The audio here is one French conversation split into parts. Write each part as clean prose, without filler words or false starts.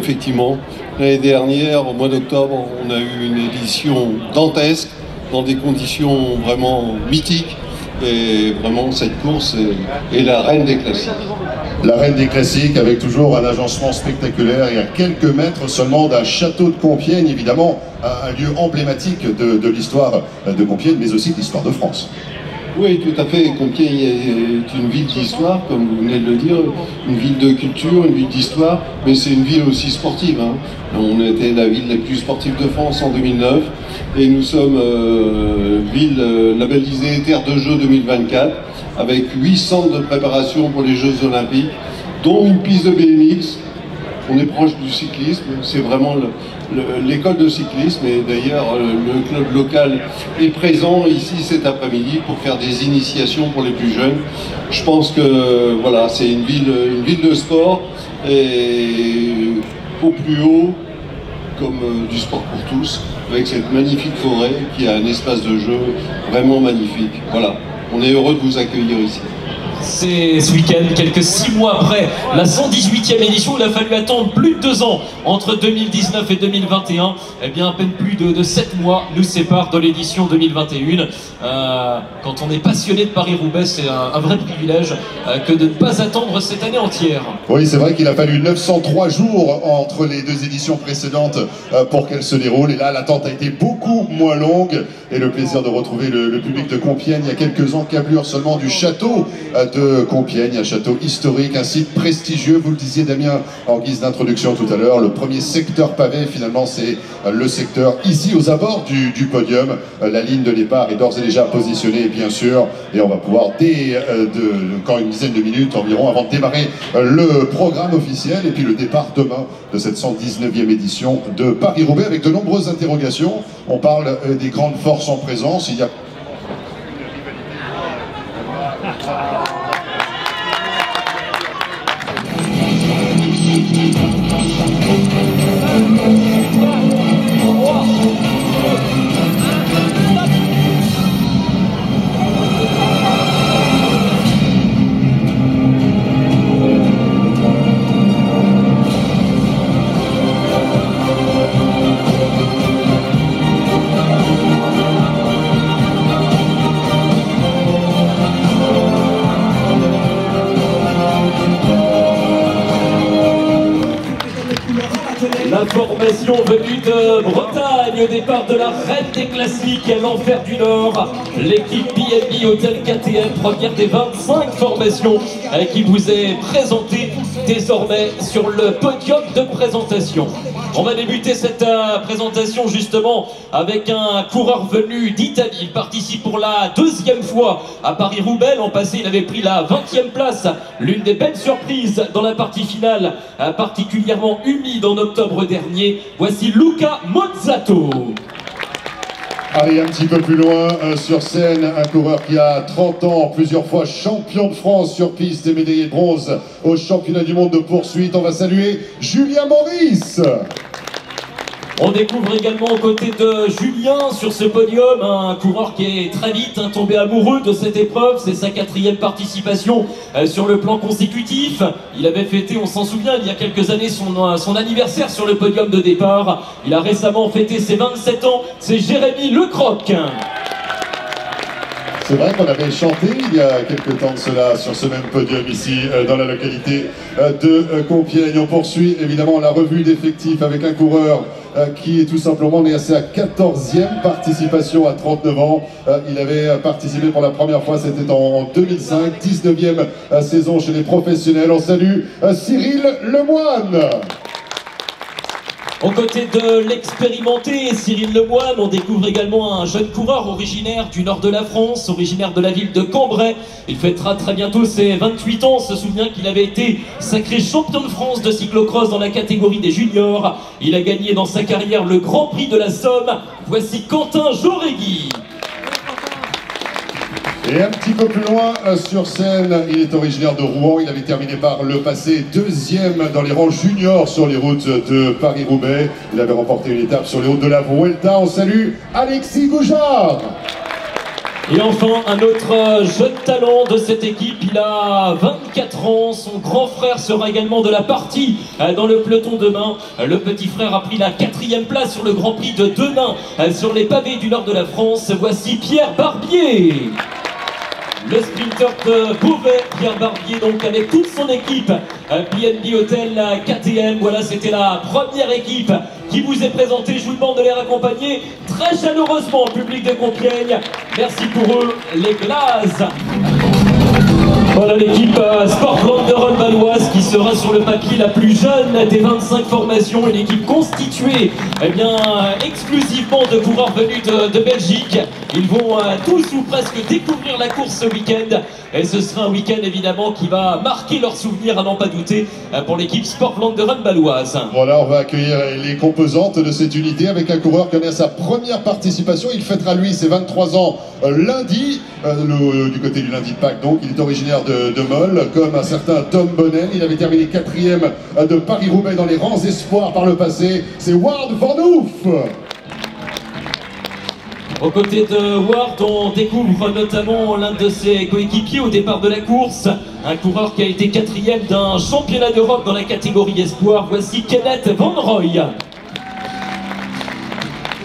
effectivement, l'année dernière, au mois d'octobre, on a eu une édition dantesque, dans des conditions vraiment mythiques. Et vraiment, cette course est la reine des classiques. La reine des classiques, avec toujours un agencement spectaculaire et à quelques mètres seulement d'un château de Compiègne, évidemment, un lieu emblématique de l'histoire de Compiègne, mais aussi de l'histoire de France. Oui, tout à fait. Compiègne est une ville d'histoire, comme vous venez de le dire, une ville de culture, une ville d'histoire, mais c'est une ville aussi sportive. Hein. On était la ville la plus sportive de France en 2009, et nous sommes ville labellisée Terre de Jeux 2024, avec 8 centres de préparation pour les Jeux Olympiques, dont une piste de BMX. On est proche du cyclisme, c'est vraiment l'école de cyclisme, et d'ailleurs le club local est présent ici cet après-midi pour faire des initiations pour les plus jeunes. Je pense que voilà, c'est une ville de sport, et au plus haut, comme du sport pour tous, avec cette magnifique forêt qui a un espace de jeu vraiment magnifique. Voilà, on est heureux de vous accueillir ici. C'est ce week-end, quelques 6 mois après la 118e édition, il a fallu attendre plus de 2 ans entre 2019 et 2021. Eh bien, à peine plus de 7 mois nous séparent de l'édition 2021. Quand on est passionné de Paris-Roubaix, c'est un vrai privilège que de ne pas attendre cette année entière. Oui, c'est vrai qu'il a fallu 903 jours entre les 2 éditions précédentes pour qu'elles se déroulent. Et là, l'attente a été beaucoup moins longue. Et le plaisir de retrouver le public de Compiègne il y a quelques encablures seulement du château de Compiègne, un château historique, un site prestigieux, vous le disiez Damien en guise d'introduction tout à l'heure, le premier secteur pavé finalement c'est le secteur ici aux abords du podium, la ligne de départ est d'ores et déjà positionnée bien sûr, et on va pouvoir dès quand une dizaine de minutes environ avant de démarrer le programme officiel et puis le départ demain de cette 119e édition de Paris-Roubaix avec de nombreuses interrogations. On parle des grandes forces en présence, il y a la formation venue de Bretagne au départ de la reine des classiques à l'enfer du Nord, l'équipe B&B Hôtel KTM, première des 25 formations qui vous est présentée désormais sur le podium de présentation. On va débuter cette présentation justement avec un coureur venu d'Italie. Il participe pour la 2e fois à Paris-Roubaix. L'an passé, il avait pris la 20e place, l'une des belles surprises dans la partie finale, particulièrement humide en octobre dernier. Voici Luca Mozzato. Allez, un petit peu plus loin, sur scène, un coureur qui a 30 ans, plusieurs fois champion de France sur piste et médaillé de bronze au championnat du monde de poursuite. On va saluer Julien Maurice. On découvre également aux côtés de Julien sur ce podium un coureur qui est très vite tombé amoureux de cette épreuve. C'est sa 4e participation sur le plan consécutif. Il avait fêté, on s'en souvient, il y a quelques années son anniversaire sur le podium de départ. Il a récemment fêté ses 27 ans. C'est Jérémy Lecroc. C'est vrai qu'on avait chanté il y a quelques temps de cela sur ce même podium ici dans la localité de Compiègne. On poursuit évidemment la revue d'effectifs avec un coureur qui est tout simplement né à sa 14e participation à 39 ans. Il avait participé pour la première fois, c'était en 2005, 19e saison chez les professionnels. On salue Cyril Lemoine. Aux côtés de l'expérimenté Cyril Lemoine, on découvre également un jeune coureur originaire du nord de la France, originaire de la ville de Cambrai. Il fêtera très bientôt ses 28 ans. On se souvient qu'il avait été sacré champion de France de cyclocross dans la catégorie des juniors. Il a gagné dans sa carrière le Grand Prix de la Somme. Voici Quentin Jauregui. Et un petit peu plus loin sur scène, il est originaire de Rouen, il avait terminé par le passé 2e dans les rangs juniors sur les routes de Paris-Roubaix. Il avait remporté une étape sur les routes de la Vuelta. On salue Alexis Goujard. Et enfin, un autre jeune talent de cette équipe, il a 24 ans, son grand frère sera également de la partie dans le peloton demain. Le petit frère a pris la 4e place sur le Grand Prix de Denain sur les pavés du nord de la France. Voici Pierre Barbier. Le sprinter de Beauvais, Pierre Barbier, donc avec toute son équipe, BNB Hotel KTM. Voilà, c'était la première équipe qui vous est présentée. Je vous demande de les raccompagner très chaleureusement, public de Compiègne. Merci pour eux, les Glazes. Voilà l'équipe Sportland de Rhône-Valoise qui sera sur le papier la plus jeune des 25 formations, une équipe constituée exclusivement de coureurs venus de Belgique. Ils vont tous ou presque découvrir la course ce week-end et ce sera un week-end évidemment qui va marquer leurs souvenirs à n'en pas douter pour l'équipe Sportland de Rhône-Valoise. Voilà, on va accueillir les composantes de cette unité avec un coureur qui en est à sa première participation. Il fêtera lui ses 23 ans lundi, du côté du lundi de Pâques donc. Il est originaire de Molle, comme un certain Tom Bonnen. Il avait terminé 4e de Paris-Roubaix dans les rangs espoirs par le passé. C'est Ward Van Oef. Aux côtés de Ward, on découvre notamment l'un de ses coéquipiers au départ de la course. Un coureur qui a été 4e d'un championnat d'Europe dans la catégorie espoir. Voici Kenneth Van Roy.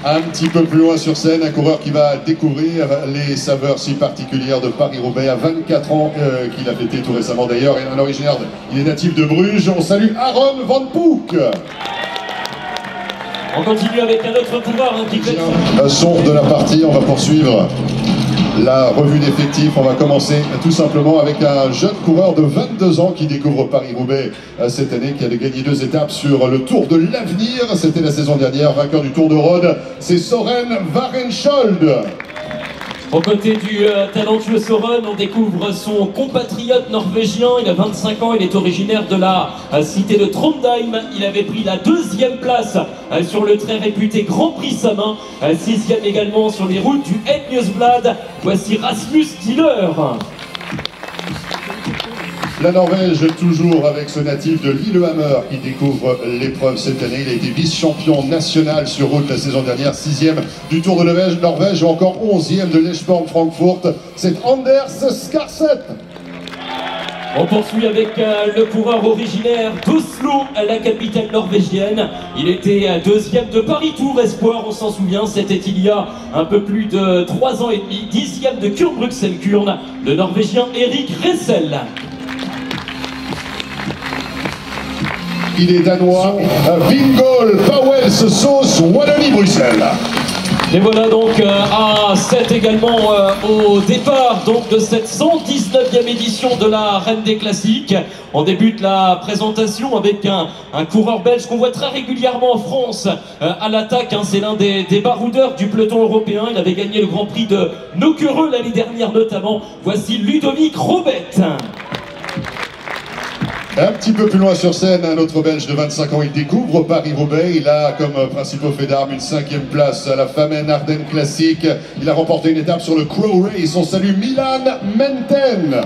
Un petit peu plus loin sur scène, un coureur qui va découvrir les saveurs si particulières de Paris-Roubaix à 24 ans, qu'il a fêté tout récemment d'ailleurs, et un originaire, il est natif de Bruges. On salue Aaron Van Poek. On continue avec un autre coureur qui fait... Son de la partie, on va poursuivre la revue d'effectifs. On va commencer tout simplement avec un jeune coureur de 22 ans qui découvre Paris-Roubaix cette année, qui avait gagné 2 étapes sur le Tour de l'Avenir. C'était la saison dernière, vainqueur du Tour de Rhône. C'est Soren Warenschold. Aux côtés du talentueux Soren, on découvre son compatriote norvégien. Il a 25 ans, il est originaire de la cité de Trondheim. Il avait pris la 2e place sur le très réputé Grand Prix Samin, 6e également sur les routes du Ednjøsblad. Voici Rasmus Tiller. La Norvège, toujours avec ce natif de Lillehammer qui découvre l'épreuve cette année. Il a été vice-champion national sur route la saison dernière, 6e du Tour de Norvège ou encore 11e de l'Eschborn-Francfort. C'est Anders Skarseth. On poursuit avec le coureur originaire d'Oslo, la capitale norvégienne. Il était 2e de Paris-Tour Espoir, on s'en souvient, c'était il y a un peu plus de 3 ans et demi. 10e de Kurn-Bruxelles-Kurn, le Norvégien Erik Ressel. Il est danois, Vingol Pauwels Sauce Wallonie-Bruxelles. Et voilà donc à 7 également au départ donc de cette 119e édition de la Reine des Classiques. On débute la présentation avec un coureur belge qu'on voit très régulièrement en France à l'attaque. C'est l'un des baroudeurs du peloton européen. Il avait gagné le Grand Prix de Nokere l'année dernière notamment. Voici Ludovic Robet. Un petit peu plus loin sur scène, un autre Belge de 25 ans, il découvre Paris-Roubaix. Il a comme principaux faits d'armes une 5e place à la Femmen Ardennes Classique. Il a remporté une étape sur le Crow Race. On salue Milan Menten.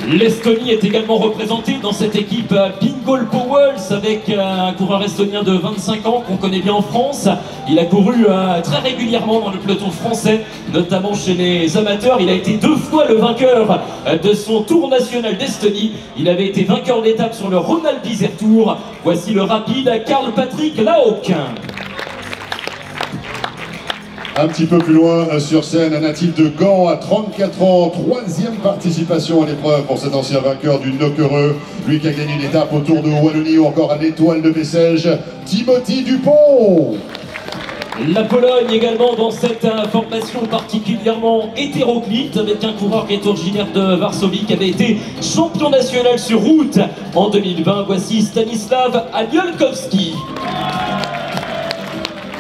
L'Estonie est également représentée dans cette équipe Vingol Pauwels avec un coureur estonien de 25 ans qu'on connaît bien en France. Il a couru très régulièrement dans le peloton français, notamment chez les amateurs. Il a été 2 fois le vainqueur de son Tour national d'Estonie. Il avait été vainqueur d'étape sur le Ronald Isère Tour. Voici le rapide Karl-Patrick Laok. Un petit peu plus loin sur scène, un natif de Gand à 34 ans, 3e participation à l'épreuve pour cet ancien vainqueur du Nokere. Lui qui a gagné une étape au Tour de Wallonie ou encore à l'Étoile de Bessèges, Timothy Dupont. La Pologne également dans cette formation particulièrement hétéroclite avec un coureur qui est originaire de Varsovie qui avait été champion national sur route en 2020. Voici Stanislav Aniolkowski.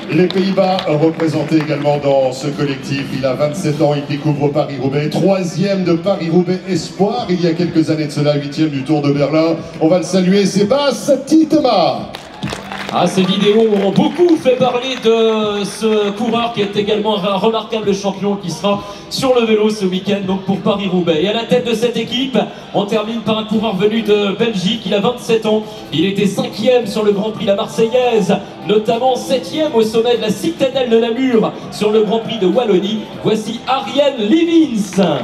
Les Pays-Bas représentés également dans ce collectif. Il a 27 ans, il découvre Paris-Roubaix. 3e de Paris-Roubaix Espoir. Il y a quelques années de cela, 8e du Tour de Berlin. On va le saluer, Sébastien Titema. Ah, ces vidéos ont beaucoup fait parler de ce coureur qui est également un remarquable champion qui sera sur le vélo ce week-end donc pour Paris-Roubaix. Et à la tête de cette équipe, on termine par un coureur venu de Belgique. Il a 27 ans, il était 5e sur le Grand Prix La Marseillaise, notamment 7e au sommet de la citadelle de Namur sur le Grand Prix de Wallonie. Voici Arjen Levins.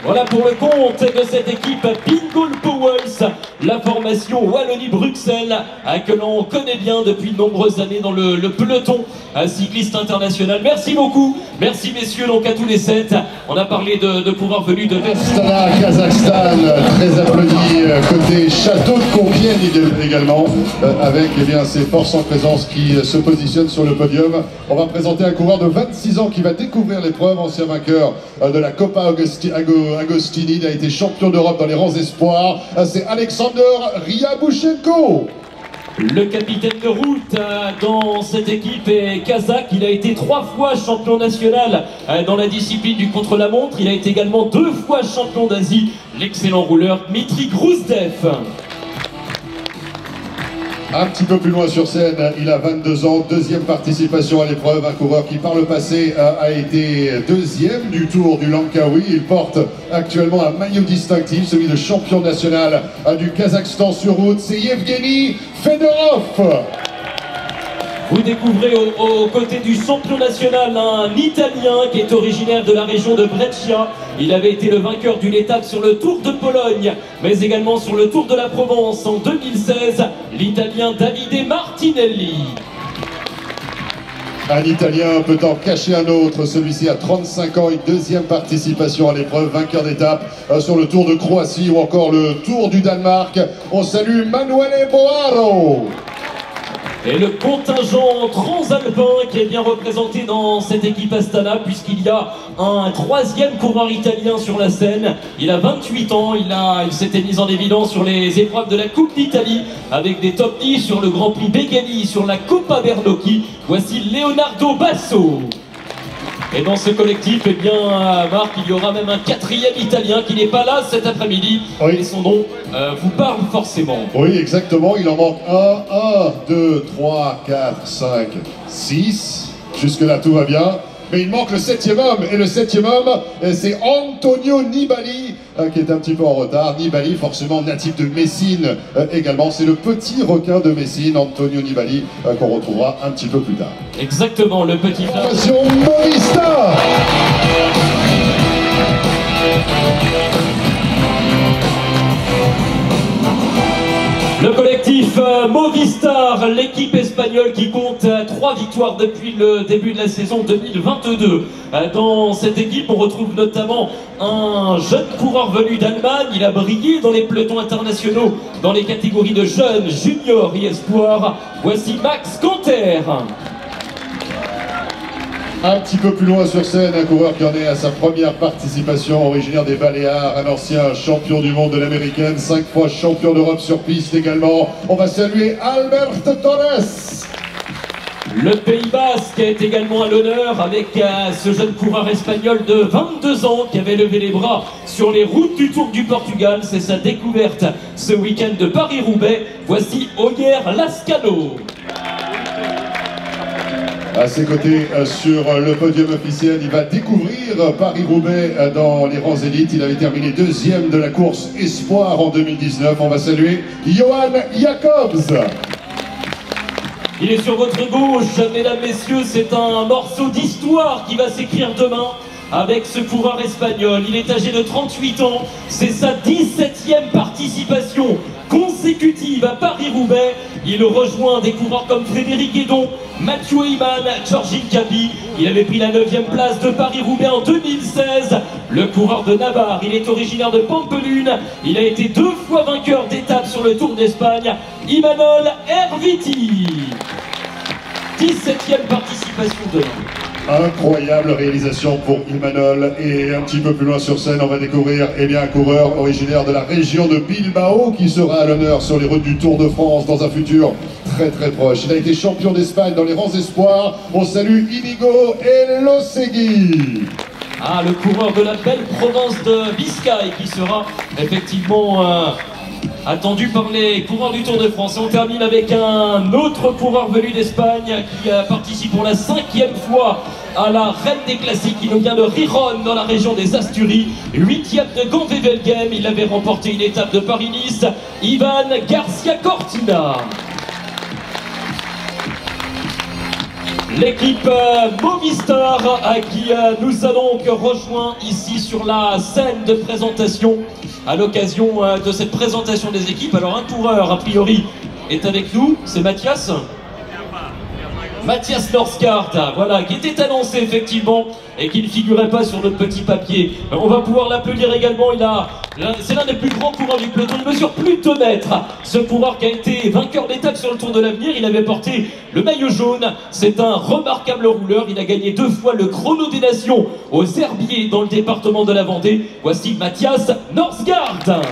Voilà pour le compte de cette équipe Bingoal Powells, la formation Wallonie-Bruxelles que l'on connaît bien depuis de nombreuses années dans le peloton cycliste international. Merci beaucoup, merci messieurs, donc à tous les 7. On a parlé de coureurs venus de Astana, Kazakhstan, très applaudi côté château de Compiègne également, avec eh bien, ses forces en présence qui se positionnent sur le podium. On va présenter un coureur de 26 ans qui va découvrir l'épreuve, ancien vainqueur de la Coppa Agostini, il a été champion d'Europe dans les rangs espoirs, c'est Alexander Ryabushenko. Le capitaine de route dans cette équipe est kazakh. Il a été 3 fois champion national dans la discipline du contre-la-montre. Il a été également 2 fois champion d'Asie. L'excellent rouleur Dmitry Grouzdev. Un petit peu plus loin sur scène, il a 22 ans, deuxième participation à l'épreuve, un coureur qui par le passé a été deuxième du Tour du Langkawi. Il porte actuellement un maillot distinctif, celui de champion national du Kazakhstan sur route, c'est Yevgeny Fedorov. Vous découvrez aux côtés du champion national un Italien qui est originaire de la région de Brescia. Il avait été le vainqueur d'une étape sur le Tour de Pologne, mais également sur le Tour de la Provence en 2016, l'Italien Davide Martinelli. Un Italien peut en cacher un autre, celui-ci a 35 ans, une deuxième participation à l'épreuve, vainqueur d'étape sur le Tour de Croatie ou encore le Tour du Danemark. On salue Manuele Boaro. Et le contingent transalpin qui est bien représenté dans cette équipe Astana, puisqu'il y a un 3e coureur italien sur la scène. Il a 28 ans, il s'était mis en évidence sur les épreuves de la Coupe d'Italie avec des top 10 sur le Grand Prix Begani, sur la Coppa Bernocchi. Voici Leonardo Basso. Et dans ce collectif, eh bien, Marc, il y aura même un 4e Italien qui n'est pas là cet après-midi. Oui. Et son nom vous parle forcément. Oui, exactement. Il en manque 1, 2, 3, 4, 5, 6. Jusque-là, tout va bien. Mais il manque le 7e homme. Et le 7e homme, c'est Antonio Nibali, qui est un petit peu en retard. Nibali, forcément natif de Messine également. C'est le petit requin de Messine, Antonio Nibali, qu'on retrouvera un petit peu plus tard. Exactement, le petit Formation Movistar. Le collectif Movistar, l'équipe espagnole qui compte 3 victoires depuis le début de la saison 2022. Dans cette équipe, on retrouve notamment un jeune coureur venu d'Allemagne. Il a brillé dans les pelotons internationaux dans les catégories de jeunes, juniors et espoirs. Voici Max Canter. Un petit peu plus loin sur scène, un coureur qui en est à sa première participation, originaire des Baléares, un ancien champion du monde de l'américaine, 5 fois champion d'Europe sur piste également. On va saluer Albert Torres. Le Pays Basque est également à l'honneur avec ce jeune coureur espagnol de 22 ans qui avait levé les bras sur les routes du Tour du Portugal. C'est sa découverte ce week-end de Paris-Roubaix. Voici Oyer Lascano. À ses côtés, sur le podium officiel, il va découvrir Paris-Roubaix dans les rangs élites. Il avait terminé 2e de la course Espoir en 2019. On va saluer Johan Jacobs. Il est sur votre gauche, mesdames, messieurs, c'est un morceau d'histoire qui va s'écrire demain avec ce coureur espagnol. Il est âgé de 38 ans, c'est sa 17e participation consécutive à Paris-Roubaix. Il rejoint des coureurs comme Frédéric Guédon, Mathieu Iman, Georgine Capi. Il avait pris la 9e place de Paris-Roubaix en 2016. Le coureur de Navarre, il est originaire de Pampelune. Il a été 2 fois vainqueur d'étape sur le Tour d'Espagne. Imanol Erviti. 17e participation de l'an. Incroyable réalisation pour Imanol. Et un petit peu plus loin sur scène, on va découvrir un coureur originaire de la région de Bilbao qui sera à l'honneur sur les routes du Tour de France dans un futur très très proche. Il a été champion d'Espagne dans les rangs espoirs. On salue Inigo Elosegui. Ah, le coureur de la belle province de Biscaye qui sera effectivement attendu par les coureurs du Tour de France. Et on termine avec un autre coureur venu d'Espagne qui participe pour la 5e fois à la Reine des Classiques. Il nous vient de Riron dans la région des Asturies, 8e de Gand-Wevelgem. Il avait remporté une étape de Paris-Nice, Ivan Garcia Cortina. L'équipe Movistar qui nous a donc rejoint ici sur la scène de présentation à l'occasion de cette présentation des équipes. Alors un coureur a priori est avec nous, c'est Mathias Norsgaard, voilà, qui était annoncé effectivement et qui ne figurait pas sur notre petit papier. On va pouvoir l'applaudir également, c'est l'un des plus grands coureurs du peloton, il mesure plus de 2 mètres. Ce coureur qui a été vainqueur d'étape sur le Tour de l'Avenir, il avait porté le maillot jaune, c'est un remarquable rouleur, il a gagné 2 fois le chrono des nations aux Herbiers dans le département de la Vendée. Voici Mathias Norsgaard.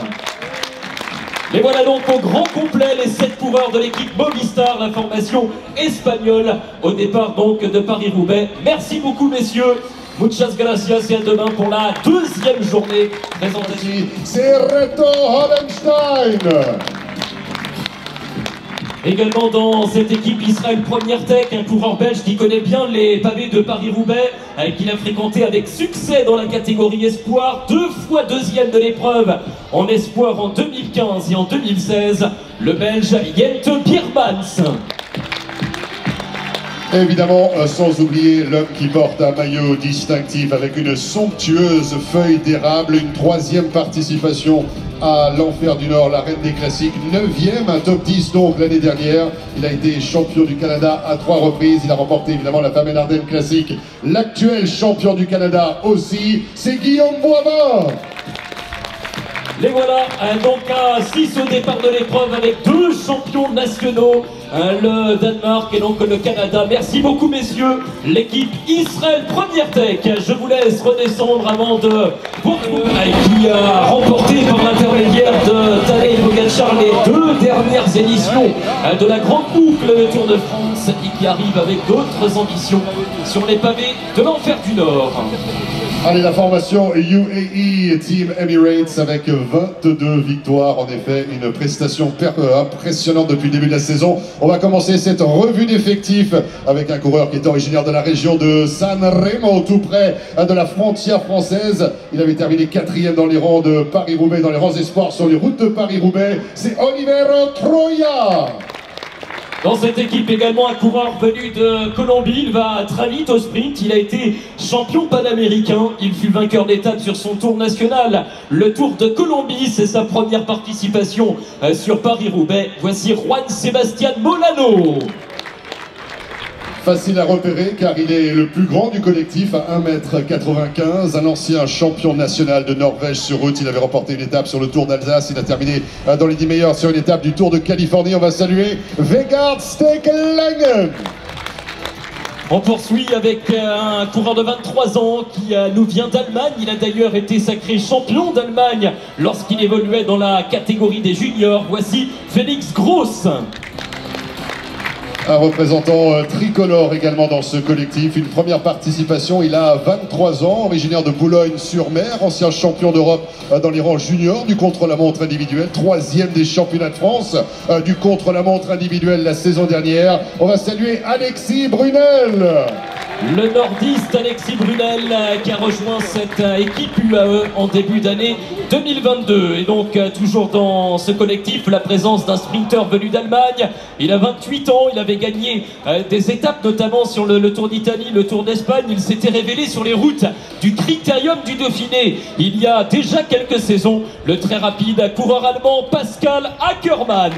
Et voilà donc au grand complet les 7 coureurs de l'équipe Movistar, la formation espagnole, au départ donc de Paris-Roubaix. Merci beaucoup messieurs, muchas gracias et à demain pour la 2e journée présentation. C'est Reto Hollenstein. Également dans cette équipe Israël Première Tech, un coureur belge qui connaît bien les pavés de Paris-Roubaix, qu'il a fréquenté avec succès dans la catégorie espoir, 2 fois 2e de l'épreuve en espoir en 2015 et en 2016, le belge Jente Biermans. Évidemment, sans oublier l'homme qui porte un maillot distinctif avec une somptueuse feuille d'érable, une 3e participation à l'Enfer du Nord, la Reine des Classiques, 9e, un top 10 donc l'année dernière. Il a été champion du Canada à 3 reprises, il a remporté évidemment la Famenne Ardennes Classique. L'actuel champion du Canada aussi, c'est Guillaume Boivin. Les voilà, donc à 6 au départ de l'épreuve avec 2 champions nationaux, le Danemark et donc le Canada. Merci beaucoup messieurs, l'équipe Israël Première Tech. Je vous laisse redescendre avant de vous qui a remporté par l'intermédiaire de Tadej Pogačar les 2 dernières éditions de la grande boucle de Tour de France et qui arrive avec d'autres ambitions sur les pavés de l'Enfer du Nord. Allez, la formation UAE Team Emirates avec 22 victoires, en effet, une prestation impressionnante depuis le début de la saison. On va commencer cette revue d'effectifs avec un coureur qui est originaire de la région de San Remo, tout près de la frontière française. Il avait terminé 4e dans les rangs de Paris-Roubaix, dans les rangs espoirs sur les routes de Paris-Roubaix. C'est Oliver Troya. Dans cette équipe également un coureur venu de Colombie, il va très vite au sprint, il a été champion panaméricain, il fut vainqueur d'étape sur son tour national. Le Tour de Colombie, c'est sa première participation sur Paris-Roubaix. Voici Juan Sebastián Molano. Facile à repérer car il est le plus grand du collectif à 1,95 m, un ancien champion national de Norvège sur route. Il avait remporté une étape sur le Tour d'Alsace, il a terminé dans les 10 meilleurs sur une étape du Tour de Californie. On va saluer Vegard Stekelengen. On poursuit avec un coureur de 23 ans qui nous vient d'Allemagne. Il a d'ailleurs été sacré champion d'Allemagne lorsqu'il évoluait dans la catégorie des juniors. Voici Félix Gross. Un représentant tricolore également dans ce collectif. Une première participation, il a 23 ans, originaire de Boulogne-sur-Mer, ancien champion d'Europe dans les rangs juniors du contre-la-montre individuel, 3e des championnats de France du contre-la-montre individuel la saison dernière. On va saluer Alexis Brunel. Le nordiste Alexis Brunel qui a rejoint cette équipe UAE en début d'année 2022. Et donc toujours dans ce collectif, la présence d'un sprinter venu d'Allemagne. Il a 28 ans, il avait gagné des étapes notamment sur le Tour d'Italie, le Tour d'Espagne. Il s'était révélé sur les routes du Critérium du Dauphiné il y a déjà quelques saisons. Le très rapide coureur allemand Pascal Ackermann.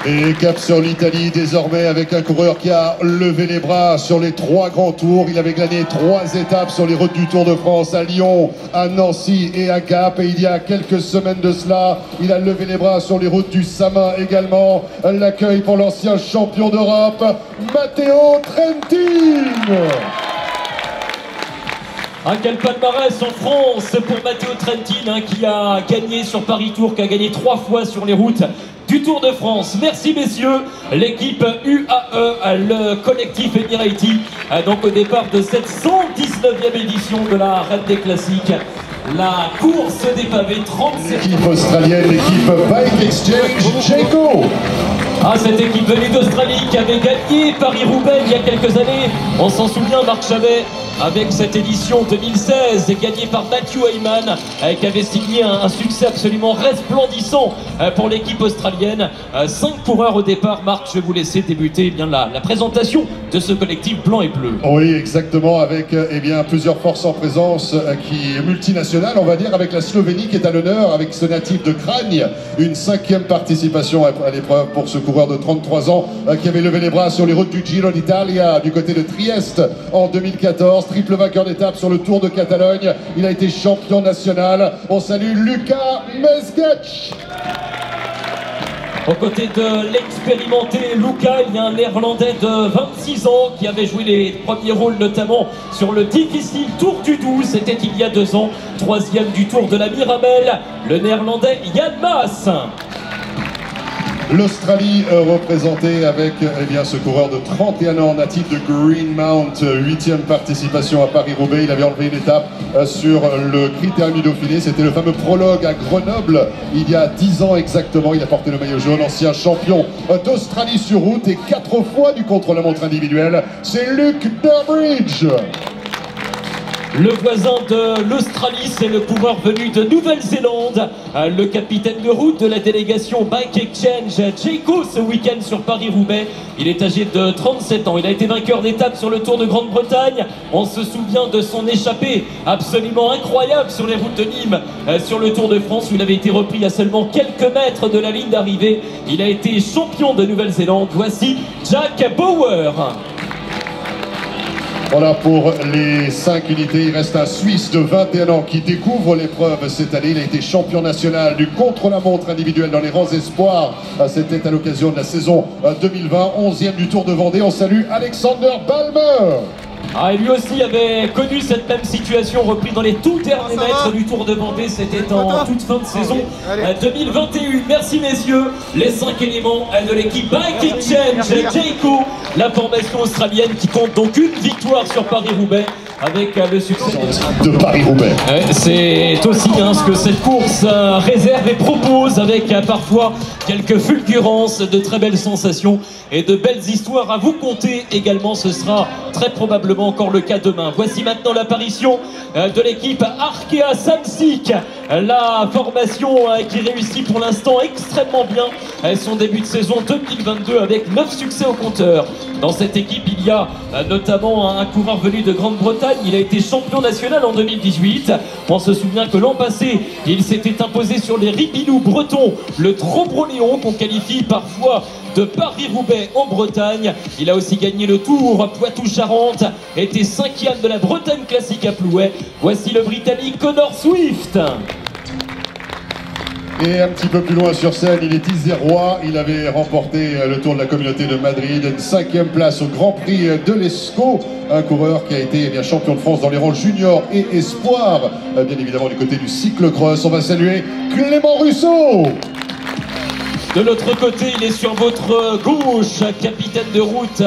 Et cap sur l'Italie désormais avec un coureur qui a levé les bras sur les 3 grands tours. Il avait glané 3 étapes sur les routes du Tour de France à Lyon, à Nancy et à Gap. Et il y a quelques semaines de cela, il a levé les bras sur les routes du Samin également. L'accueil pour l'ancien champion d'Europe, Matteo Trentin. Quel palmarès en France pour Matteo Trentin qui a gagné sur Paris Tour, qui a gagné 3 fois sur les routes du Tour de France. Merci messieurs, l'équipe UAE, le collectif Emirati, donc au départ de cette 119e édition de la Reine des Classiques. la course des pavés 37. L'équipe australienne, l'équipe Bike Exchange, Jayco. Ah, cette équipe venue d'Australie qui avait gagné Paris-Roubaix il y a quelques années. On s'en souvient, Marc Chavet, avec cette édition 2016, gagnée par Matthew Hayman, qui avait signé un succès absolument resplendissant pour l'équipe australienne. 5 coureurs au départ. Marc, je vais vous laisser débuter bien la présentation de ce collectif blanc et bleu. Oui, exactement, avec eh bien, plusieurs forces en présence qui est multinationale, on va dire, avec la Slovénie qui est à l'honneur, avec ce natif de Cragne, une 5e participation à l'épreuve pour ce coureur de 33 ans qui avait levé les bras sur les routes du Giro d'Italia du côté de Trieste en 2014, triple vainqueur d'étape sur le Tour de Catalogne. Il a été champion national. On salue Luca Mesgetch. Aux côtés de l'expérimenté Luca, il y a un néerlandais de 26 ans qui avait joué les premiers rôles notamment sur le difficile Tour du Doubs. C'était il y a 2 ans, 3e du Tour de la Mirabelle, le néerlandais Jan Maas. L'Australie représentée avec eh bien, ce coureur de 31 ans natif de Greenmount, 8e participation à Paris-Roubaix. Il avait enlevé une étape sur le Critérium du Dauphiné. C'était le fameux prologue à Grenoble il y a 10 ans exactement. Il a porté le maillot jaune, ancien champion d'Australie sur route et 4 fois du contre-la-montre individuel. C'est Luke Durbridge. Le voisin de l'Australie, c'est le coureur venu de Nouvelle-Zélande, le capitaine de route de la délégation Bike Exchange, Jayco, ce week-end sur Paris-Roubaix. Il est âgé de 37 ans, il a été vainqueur d'étape sur le Tour de Grande-Bretagne. On se souvient de son échappée absolument incroyable sur les routes de Nîmes, sur le Tour de France, où il avait été repris à seulement quelques mètres de la ligne d'arrivée. Il a été champion de Nouvelle-Zélande. Voici Jack Bauer. Voilà pour les 5 unités. Il reste un Suisse de 21 ans qui découvre l'épreuve cette année. Il a été champion national du contre-la-montre individuel dans les rangs espoirs. C'était à l'occasion de la saison 2020, 11e du Tour de Vendée. On salue Alexander Balmer. Ah, et lui aussi avait connu cette même situation, repris dans les tout derniers mètres du Tour de Vendée. C'était en toute fin de saison 2021. Merci messieurs, les 5 éléments de l'équipe Bike Exchange, Jayco, la formation australienne qui compte donc une victoire sur Paris-Roubaix avec le succès de Paris-Roubaix. C'est aussi ce que cette course réserve et propose, avec parfois quelques fulgurances, de très belles sensations et de belles histoires à vous conter également. Ce sera très probablement encore le cas demain. Voici maintenant l'apparition de l'équipe Arkea Samsic, la formation qui réussit pour l'instant extrêmement bien son début de saison 2022 avec 9 succès au compteur. Dans cette équipe, il y a notamment un coureur venu de Grande-Bretagne. Il a été champion national en 2018. On se souvient que l'an passé, il s'était imposé sur les Ripilous bretons, le Trobroléon, qu'on qualifie parfois de Paris-Roubaix en Bretagne. Il a aussi gagné le Tour Poitou-Charentes, était 5e de la Bretagne classique à Plouay. Voici le Britannique Connor Swift. Et un petit peu plus loin sur scène, il est isérois. Il avait remporté le Tour de la Communauté de Madrid, une 5e place au Grand Prix de l'Escaut. Un coureur qui a été bien champion de France dans les rangs juniors et espoirs, bien évidemment du côté du cyclocross. On va saluer Clément Russo. De l'autre côté, il est sur votre gauche, capitaine de route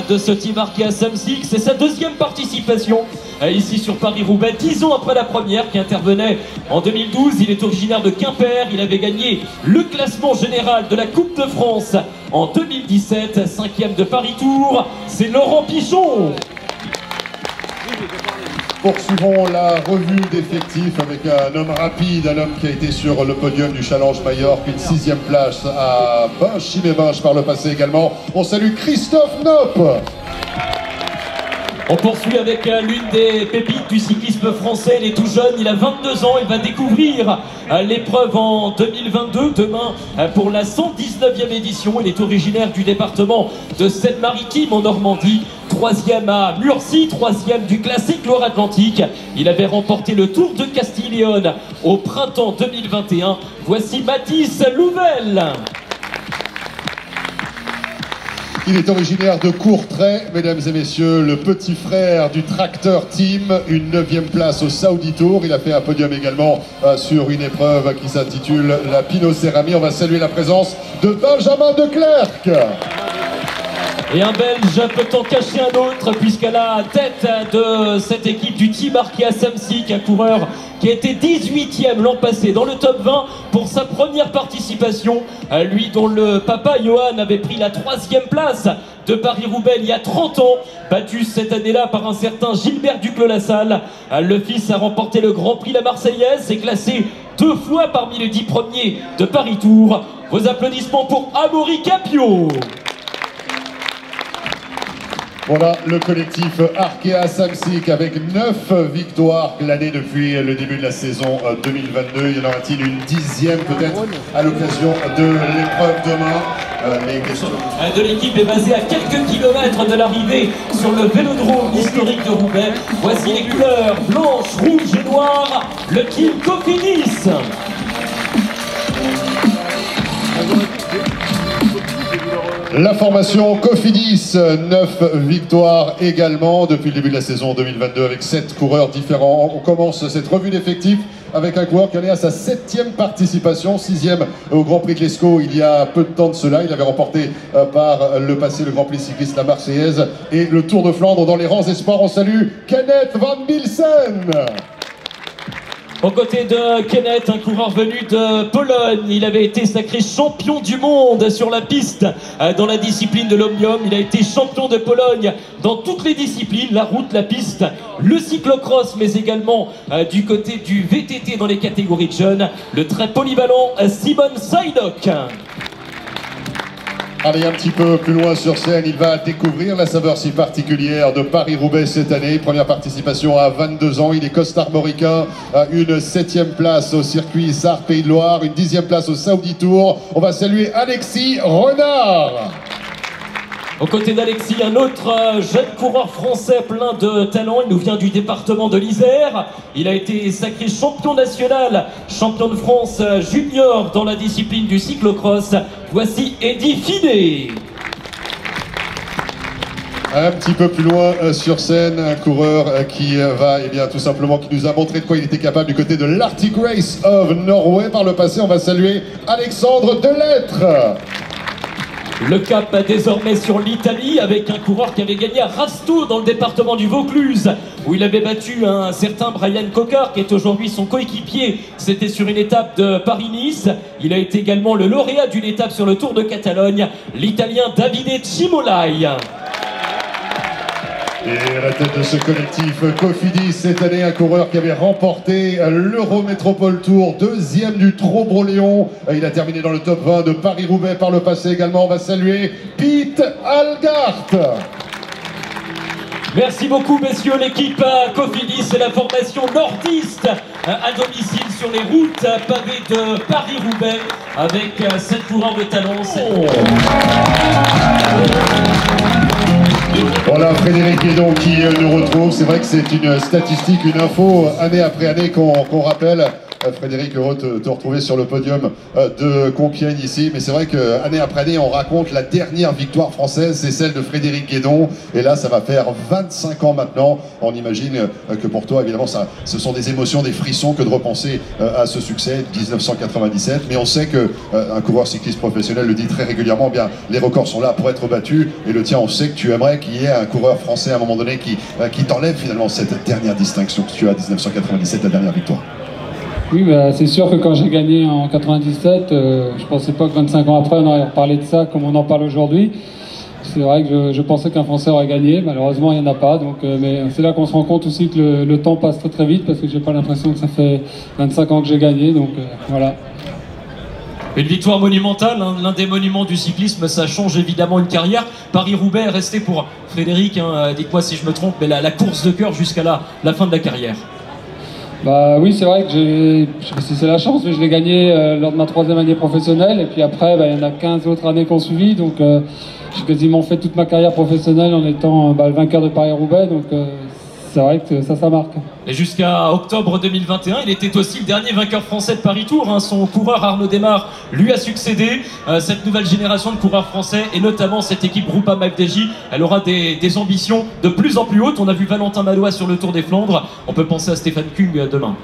de ce team Arkea Samsic. C'est sa 2e participation ici sur Paris-Roubaix, 10 ans après la première qui intervenait en 2012. Il est originaire de Quimper. Il avait gagné le classement général de la Coupe de France en 2017, 5e de Paris-Tour. C'est Laurent Pichon. Poursuivons la revue d'effectifs avec un homme rapide, un homme qui a été sur le podium du Challenge Majorque, une 6e place à Binche-Chimay-Binche par le passé également. On salue Christophe Knopp. On poursuit avec l'une des pépites du cyclisme français. Il est tout jeune, il a 22 ans, il va découvrir l'épreuve en 2022, demain pour la 119e édition. Il est originaire du département de Seine-Maritime en Normandie. 3e à Murcie, 3e du classique Loire-Atlantique. Il avait remporté le Tour de Castille-Léon au printemps 2021. Voici Mathis Louvel. Il est originaire de Courtrai, mesdames et messieurs, le petit frère du Tracteur Team, une 9e place au Saudi Tour. Il a fait un podium également sur une épreuve qui s'intitule la Pinot Cerami. On va saluer la présence de Benjamin Declercq. Et un Belge peut en cacher un autre, puisqu'à la tête de cette équipe du Team Arkea Samsic, un coureur qui a été 18e l'an passé dans le top 20 pour sa première participation. Lui dont le papa Johan avait pris la 3e place de Paris-Roubaix il y a 30 ans, battu cette année-là par un certain Gilbert Duclos-Lassalle. Le fils a remporté le Grand Prix La Marseillaise, s'est classé 2 fois parmi les 10 premiers de Paris-Tours. Vos applaudissements pour Amaury Capio. Voilà le collectif Arkea Samsic avec 9 victoires glanées depuis le début de la saison 2022. Y en aura-t-il une 10e peut-être à l'occasion de l'épreuve demain? Les questions de l'équipe est basée à quelques kilomètres de l'arrivée sur le vélodrome historique de Roubaix. Voici les couleurs blanche, rouge et noire, le Team Cofidis. La formation Cofidis, 9 victoires également depuis le début de la saison 2022 avec 7 coureurs différents. On commence cette revue d'effectifs avec un coureur qui en est à sa 7e participation, 6e au Grand Prix de l'Escaut il y a peu de temps de cela. Il avait remporté par le passé le Grand Prix cycliste La Marseillaise et le Tour de Flandre dans les rangs espoirs. On salue Kenneth Van Bilsen. Aux côtés de Kenneth, un coureur venu de Pologne, il avait été sacré champion du monde sur la piste dans la discipline de l'omnium. Il a été champion de Pologne dans toutes les disciplines, la route, la piste, le cyclocross, mais également du côté du VTT dans les catégories de jeunes, le très polyvalent Simon Sajdok. Allez, un petit peu plus loin sur scène, il va découvrir la saveur si particulière de Paris-Roubaix cette année. Première participation à 22 ans, il est costarmoricain, une 7e place au circuit Sarre Pays de Loire, une 10e place au Saudi Tour. On va saluer Alexis Renard. Aux côtés d'Alexis, un autre jeune coureur français plein de talent. Il nous vient du département de l'Isère. Il a été sacré champion national, champion de France junior dans la discipline du cyclocross. Voici Eddy Finet. Un petit peu plus loin sur scène, un coureur qui va, eh bien, tout simplement, qui nous a montré de quoi il était capable du côté de l'Arctic Race of Norway. Par le passé, on va saluer Alexandre Delettre. Le cap désormais sur l'Italie avec un coureur qui avait gagné à Rasto dans le département du Vaucluse où il avait battu un certain Brian Coquart qui est aujourd'hui son coéquipier. C'était sur une étape de Paris-Nice. Il a été également le lauréat d'une étape sur le Tour de Catalogne, l'Italien Davide Cimolai. Et à la tête de ce collectif Cofidis cette année, un coureur qui avait remporté l'Eurométropole Tour, 2e du Trobro-Léon. Il a terminé dans le top 20 de Paris-Roubaix par le passé également. On va saluer Pete Algart. Merci beaucoup messieurs, l'équipe Cofidis et la formation nordiste à domicile sur les routes pavées de Paris-Roubaix avec 7 coureurs de talent. Voilà Frédéric Guédon qui nous retrouve. C'est vrai que c'est une statistique, une info année après année qu'on rappelle. Frédéric, heureux de te retrouver sur le podium de Compiègne ici. Mais c'est vrai qu'année après année, on raconte la dernière victoire française, c'est celle de Frédéric Guédon. Et là, ça va faire 25 ans maintenant. On imagine que pour toi, évidemment, ce sont des émotions, des frissons que de repenser à ce succès 1997. Mais on sait qu'un coureur cycliste professionnel le dit très régulièrement, eh bien, les records sont là pour être battus. Et le tien, on sait que tu aimerais qu'il y ait un coureur français à un moment donné qui t'enlève finalement cette dernière distinction que tu as, 1997, la dernière victoire. Oui, bah, c'est sûr que quand j'ai gagné en 97, je pensais pas que 25 ans après on aurait reparlé de ça comme on en parle aujourd'hui. C'est vrai que je pensais qu'un Français aurait gagné, malheureusement il n'y en a pas. Donc, mais c'est là qu'on se rend compte aussi que le temps passe très très vite parce que j'ai pas l'impression que ça fait 25 ans que j'ai gagné. Donc voilà. Une victoire monumentale, hein, l'un des monuments du cyclisme, ça change évidemment une carrière. Paris-Roubaix est resté pour Frédéric, hein, dites-moi si je me trompe, mais la course de cœur jusqu'à la fin de la carrière. Bah oui, c'est vrai que je sais pas si c'est la chance, mais je l'ai gagné lors de ma 3e année professionnelle. Et puis après, il y en a 15 autres années qui ont suivi. Donc j'ai quasiment fait toute ma carrière professionnelle en étant le vainqueur de Paris-Roubaix. Donc c'est vrai que ça marque. Et jusqu'à octobre 2021, il était aussi le dernier vainqueur français de Paris-Tour. Hein. Son coureur Arnaud Démare lui a succédé. Cette nouvelle génération de coureurs français, et notamment cette équipe Groupama FDJ, elle aura des ambitions de plus en plus hautes. On a vu Valentin Madois sur le Tour des Flandres. On peut penser à Stéphane Kung demain.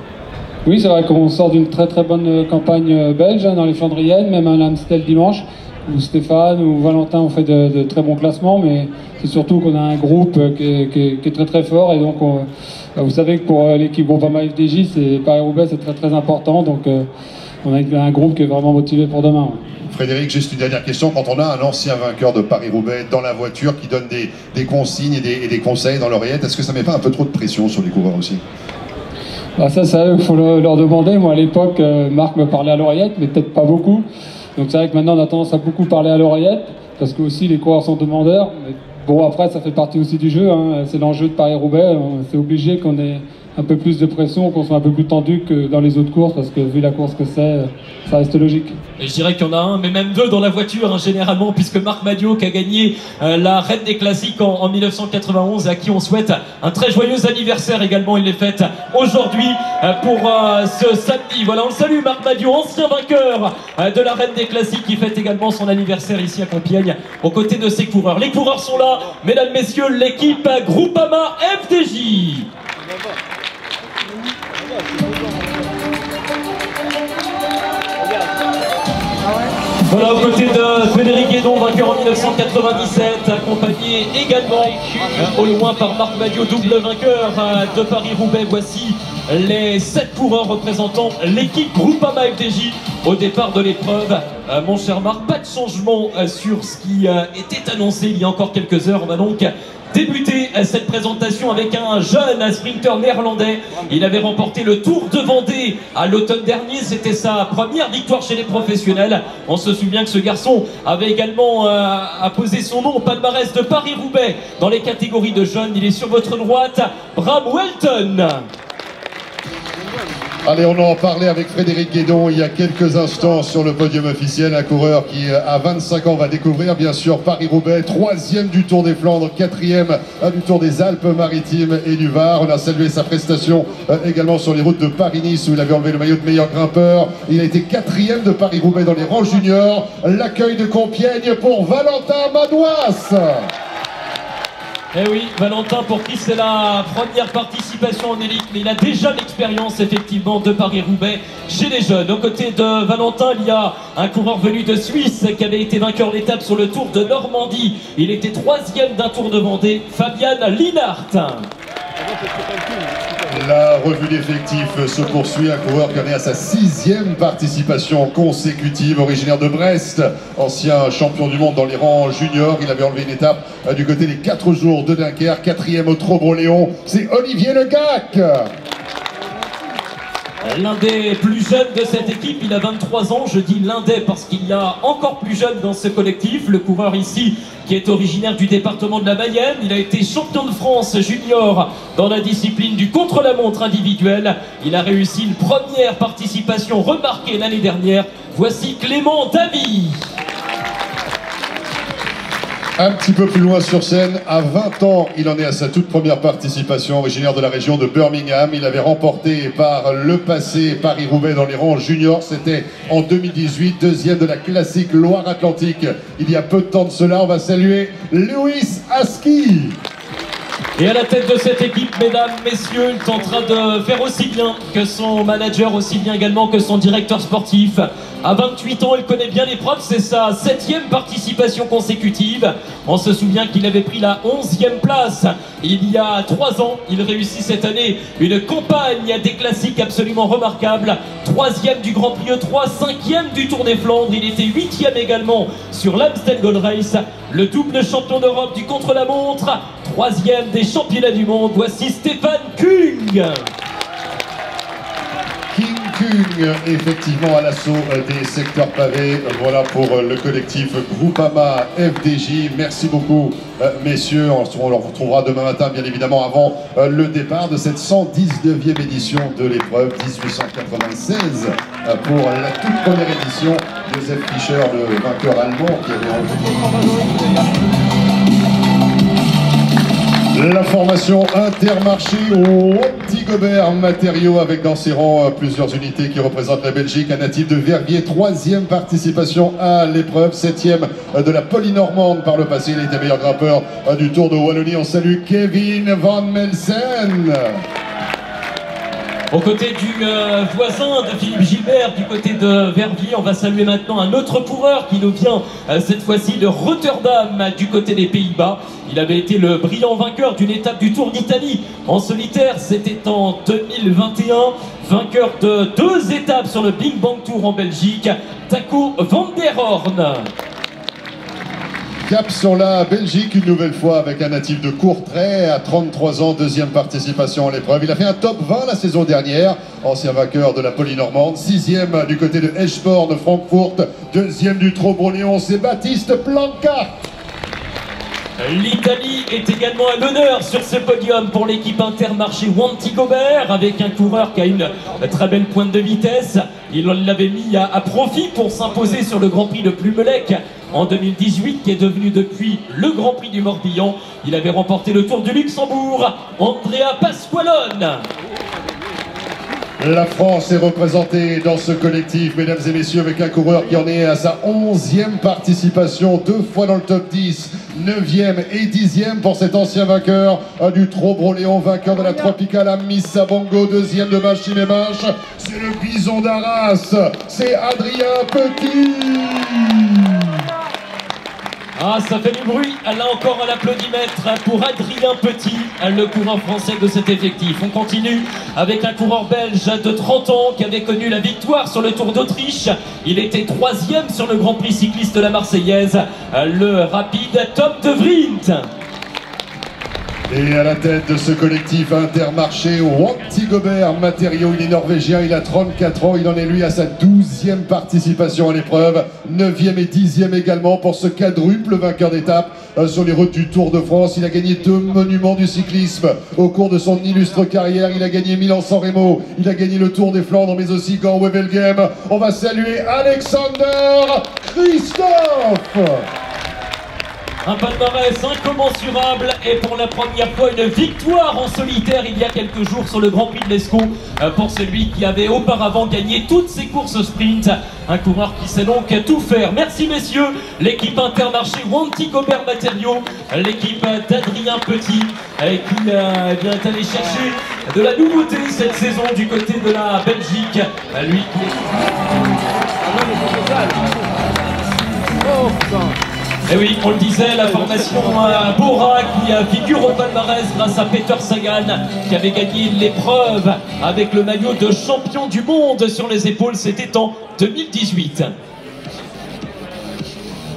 Oui, c'est vrai qu'on sort d'une très très bonne campagne belge dans les Flandriennes, même un Amstel dimanche. où Stéphane ou Valentin ont fait de très bons classements, mais c'est surtout qu'on a un groupe qui est très très fort, et donc vous savez que pour l'équipe Groupama FDJ, Paris-Roubaix c'est très très important, donc on a un groupe qui est vraiment motivé pour demain. Ouais. Frédéric, juste une dernière question. Quand on a un ancien vainqueur de Paris-Roubaix dans la voiture qui donne des consignes et des conseils dans l'oreillette, est-ce que ça ne met pas un peu trop de pression sur les coureurs aussi? Bah ça, il faut leur demander. Moi, à l'époque, Marc me parlait à l'oreillette, mais peut-être pas beaucoup. Donc c'est vrai que maintenant, on a tendance à beaucoup parler à l'oreillette, parce que aussi les coureurs sont demandeurs. Mais bon, après, ça fait partie aussi du jeu. Hein. C'est l'enjeu de Paris-Roubaix. C'est obligé qu'on ait un peu plus de pression, qu'on soit un peu plus tendu que dans les autres courses, parce que vu la course que c'est, ça reste logique. Et je dirais qu'il y en a un, mais même deux dans la voiture, hein, généralement, puisque Marc Madiot qui a gagné la Reine des Classiques en 1991, à qui on souhaite un très joyeux anniversaire également. Il est fête aujourd'hui pour ce samedi. Voilà, on le salue, Marc Madiot, ancien vainqueur de la Reine des Classiques, qui fête également son anniversaire ici à Compiègne, aux côtés de ses coureurs. Les coureurs sont là, mesdames, messieurs, l'équipe Groupama FDJ. Voilà, aux côtés de Frédéric Guédon, vainqueur en 1997, accompagné également au loin par Marc Madiot, double vainqueur de Paris-Roubaix. Voici les 7 coureurs représentant l'équipe Groupama FDJ au départ de l'épreuve. Mon cher Marc, pas de changement sur ce qui était annoncé il y a encore quelques heures. On va donc débuter cette présentation avec un jeune sprinter néerlandais. Il avait remporté le Tour de Vendée à l'automne dernier. C'était sa première victoire chez les professionnels. On se souvient que ce garçon avait également apposé son nom au palmarès de Paris-Roubaix dans les catégories de jeunes. Il est sur votre droite, Bram Welton. Allez, on en parlait avec Frédéric Guédon il y a quelques instants sur le podium officiel. Un coureur qui, à 25 ans, va découvrir bien sûr Paris-Roubaix, 3e du Tour des Flandres, 4e du Tour des Alpes-Maritimes et du Var. On a salué sa prestation également sur les routes de Paris-Nice, où il avait enlevé le maillot de meilleur grimpeur. Il a été 4e de Paris-Roubaix dans les rangs juniors. L'accueil de Compiègne pour Valentin Madouas. Eh oui, Valentin, pour qui c'est la première participation en élite, mais il a déjà l'expérience effectivement de Paris-Roubaix chez les jeunes. Aux côtés de Valentin, il y a un coureur venu de Suisse qui avait été vainqueur d'étape sur le Tour de Normandie. Il était 3e d'un Tour de Vendée, Fabian Linhart. La revue d'effectifs se poursuit. Un coureur qui en est à sa 6e participation consécutive, originaire de Brest, ancien champion du monde dans les rangs juniors. Il avait enlevé une étape du côté des 4 jours de Dunkerque, 4e au Trobreau-Léon. C'est Olivier Le Gac. L'un des plus jeunes de cette équipe, il a 23 ans, je dis l'un des parce qu'il y a encore plus jeune dans ce collectif. Le coureur ici, qui est originaire du département de la Mayenne, il a été champion de France junior dans la discipline du contre-la-montre individuel. Il a réussi une première participation remarquée l'année dernière. Voici Clément Davy. Un petit peu plus loin sur scène, à 20 ans, il en est à sa toute première participation, originaire de la région de Birmingham. Il avait remporté par le passé Paris-Roubaix dans les rangs juniors. C'était en 2018, 2e de la classique Loire-Atlantique. Il y a peu de temps de cela, on va saluer Louis Aski. Et à la tête de cette équipe, mesdames, messieurs, il tentera de faire aussi bien que son manager, aussi bien également que son directeur sportif. À 28 ans, il connaît bien l'épreuve, c'est sa 7e participation consécutive. On se souvient qu'il avait pris la 11e place il y a 3 ans. Il réussit cette année une campagne des classiques absolument remarquable. 3e du Grand Prix E3, 5e du Tour des Flandres. Il était 8e également sur l'Amstel Gold Race. Le double champion d'Europe du contre-la-montre, 3e des championnats du monde. Voici Stéphane Kung. Kung, effectivement à l'assaut des secteurs pavés. Voilà pour le collectif Groupama FDJ. Merci beaucoup messieurs. On le retrouvera demain matin bien évidemment avant le départ de cette 119e édition de l'épreuve 1896 pour la toute première édition. Joseph Fischer, le vainqueur allemand qui avait enlevé la formation Intermarché au Petit Gobert Matériaux, avec dans ses rangs plusieurs unités qui représentent la Belgique. Un natif de Verviers, 3e participation à l'épreuve, 7e de la Polynormande par le passé. Il était meilleur grimpeur du Tour de Wallonie. On salue Kevin Van Melsen. Aux côtés du voisin de Philippe Gilbert, du côté de Verviers, on va saluer maintenant un autre coureur qui nous vient cette fois-ci de Rotterdam, du côté des Pays-Bas. Il avait été le brillant vainqueur d'une étape du Tour d'Italie en solitaire, c'était en 2021, vainqueur de 2 étapes sur le Big Bang Tour en Belgique, Taco van der Hoorn. Cap sur la Belgique, une nouvelle fois avec un natif de Courtrai, à 33 ans, 2e participation à l'épreuve. Il a fait un top 20 la saison dernière, ancien vainqueur de la Poly-Normande, 6e du côté de Eschborn de Francfort, 2e du Trobroléon, c'est Baptiste Planca. L'Italie est également à l'honneur sur ce podium pour l'équipe Intermarché Wanty Gobert, avec un coureur qui a une très belle pointe de vitesse. Il l'avait mis à profit pour s'imposer sur le Grand Prix de Plumelec en 2018, qui est devenu depuis le Grand Prix du Morbihan. Il avait remporté le Tour du Luxembourg, Andrea Pasqualone. La France est représentée dans ce collectif, mesdames et messieurs, avec un coureur qui en est à sa 11e participation, 2 fois dans le top 10, 9e et 10e pour cet ancien vainqueur du Trobroléon, vainqueur de la Tropicale Missa Bongo, 2e de Machine et Mâche. C'est le Bison d'Arras, c'est Adrien Petit. Ah, ça fait du bruit, là encore à l'applaudimètre pour Adrien Petit, le coureur français de cet effectif. On continue avec un coureur belge de 30 ans qui avait connu la victoire sur le Tour d'Autriche. Il était 3e sur le Grand Prix cycliste de la Marseillaise, le rapide Tom de Vrient. Et à la tête de ce collectif Intermarché, Wanty Gobert Matériaux, il est norvégien, il a 34 ans, il en est lui à sa 12e participation à l'épreuve, 9e et 10e également pour ce quadruple vainqueur d'étape sur les routes du Tour de France. Il a gagné 2 monuments du cyclisme au cours de son illustre carrière. Il a gagné Milan-San Remo, il a gagné le Tour des Flandres, mais aussi Gand-Wevelgem. On va saluer Alexander Christophe. Un palmarès incommensurable et pour la première fois une victoire en solitaire il y a quelques jours sur le Grand Prix de l'Escaut pour celui qui avait auparavant gagné toutes ses courses sprint. Un coureur qui sait donc tout faire. Merci messieurs, l'équipe Intermarché Wanty Gobert Matériaux, l'équipe d'Adrien Petit qui est allé chercher de la nouveauté cette saison du côté de la Belgique. Lui qui Et oui, on le disait, la formation Bora qui figure au palmarès grâce à Peter Sagan qui avait gagné l'épreuve avec le maillot de champion du monde sur les épaules, c'était en 2018.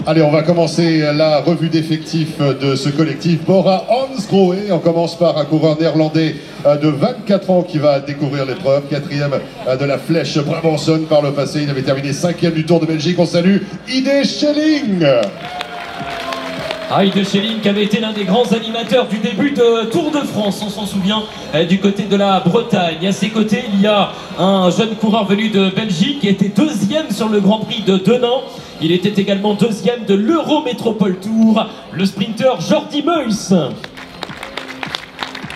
Allez, on va commencer la revue d'effectifs de ce collectif. Bora Hansgrohe, on commence par un coureur néerlandais de 24 ans qui va découvrir l'épreuve, 4e de la Flèche Brabanson par le passé. Il avait terminé 5e du Tour de Belgique. On salue Ide Schelling. Ide Schelling qui avait été l'un des grands animateurs du début de Tour de France, on s'en souvient, du côté de la Bretagne. À ses côtés, il y a un jeune coureur venu de Belgique qui était 2e sur le Grand Prix de Denain. Il était également 2e de l'Eurométropole Tour, le sprinter Jordi Meus.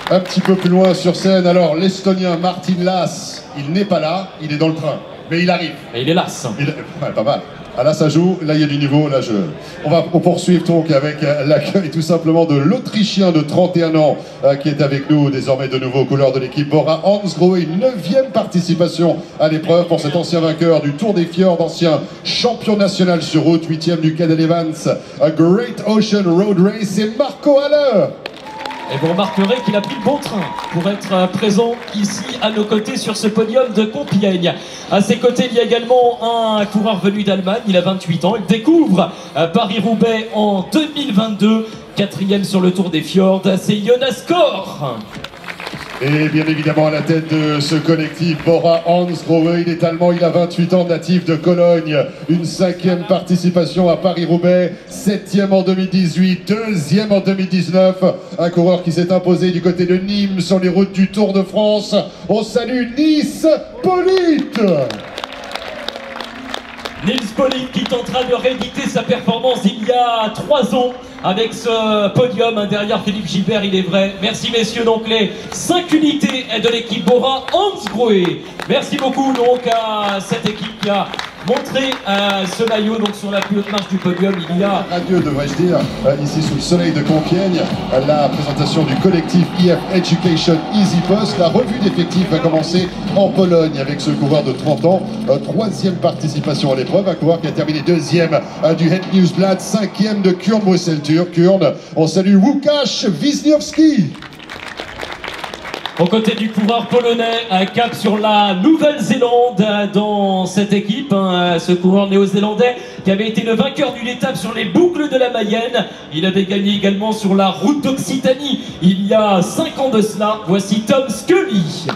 Un petit peu plus loin sur scène, alors l'Estonien Martin Laas, il n'est pas là, il est dans le train, mais il arrive. Et il est las. Ouais, pas mal. Ah là ça joue, là il y a du niveau, là on va poursuivre donc avec l'accueil tout simplement de l'Autrichien de 31 ans qui est avec nous désormais de nouveau aux couleurs de l'équipe Bora Hansgrohe, 9e participation à l'épreuve pour cet ancien vainqueur du Tour des Fjords, ancien champion national sur route, 8e du Cadel Evans, Great Ocean Road Race, c'est Marco Halle. Et vous remarquerez qu'il a pris le bon train pour être présent ici à nos côtés sur ce podium de Compiègne. À ses côtés, il y a également un coureur venu d'Allemagne, il a 28 ans, il découvre Paris-Roubaix en 2022, 4e sur le Tour des Fjords, c'est Jonas Kor. Et bien évidemment à la tête de ce collectif, Bora Hansgrohe, il est allemand, il a 28 ans, natif de Cologne, une 5e participation à Paris-Roubaix, 7e en 2018, 2e en 2019, un coureur qui s'est imposé du côté de Nîmes sur les routes du Tour de France. On salue Nice Polite. Nils Polite qui tentera de rééditer sa performance il y a 3 ans avec ce podium derrière Philippe Gilbert, il est vrai. Merci messieurs, donc les 5 unités de l'équipe Bora Hansgrohe. Merci beaucoup donc à cette équipe qui a montrer ce maillot donc sur la plus haute marche du podium. Il y a radieux, devrais-je dire, ici sous le soleil de Compiègne, la présentation du collectif IF Education Easy Post. La revue d'effectifs va commencer en Pologne avec ce coureur de 30 ans, troisième participation à l'épreuve, un coureur qui a terminé deuxième du Het Nieuwsblad, cinquième de Kuurne-Bruxelles-Turk. Kuurne, on salue Łukasz Wisniewski. aux côtés du coureur polonais, cap sur la Nouvelle-Zélande dans cette équipe. Ce coureur néo-zélandais qui avait été le vainqueur d'une étape sur les boucles de la Mayenne. Il avait gagné également sur la route d'Occitanie il y a 5 ans de cela. Voici Tom Scully.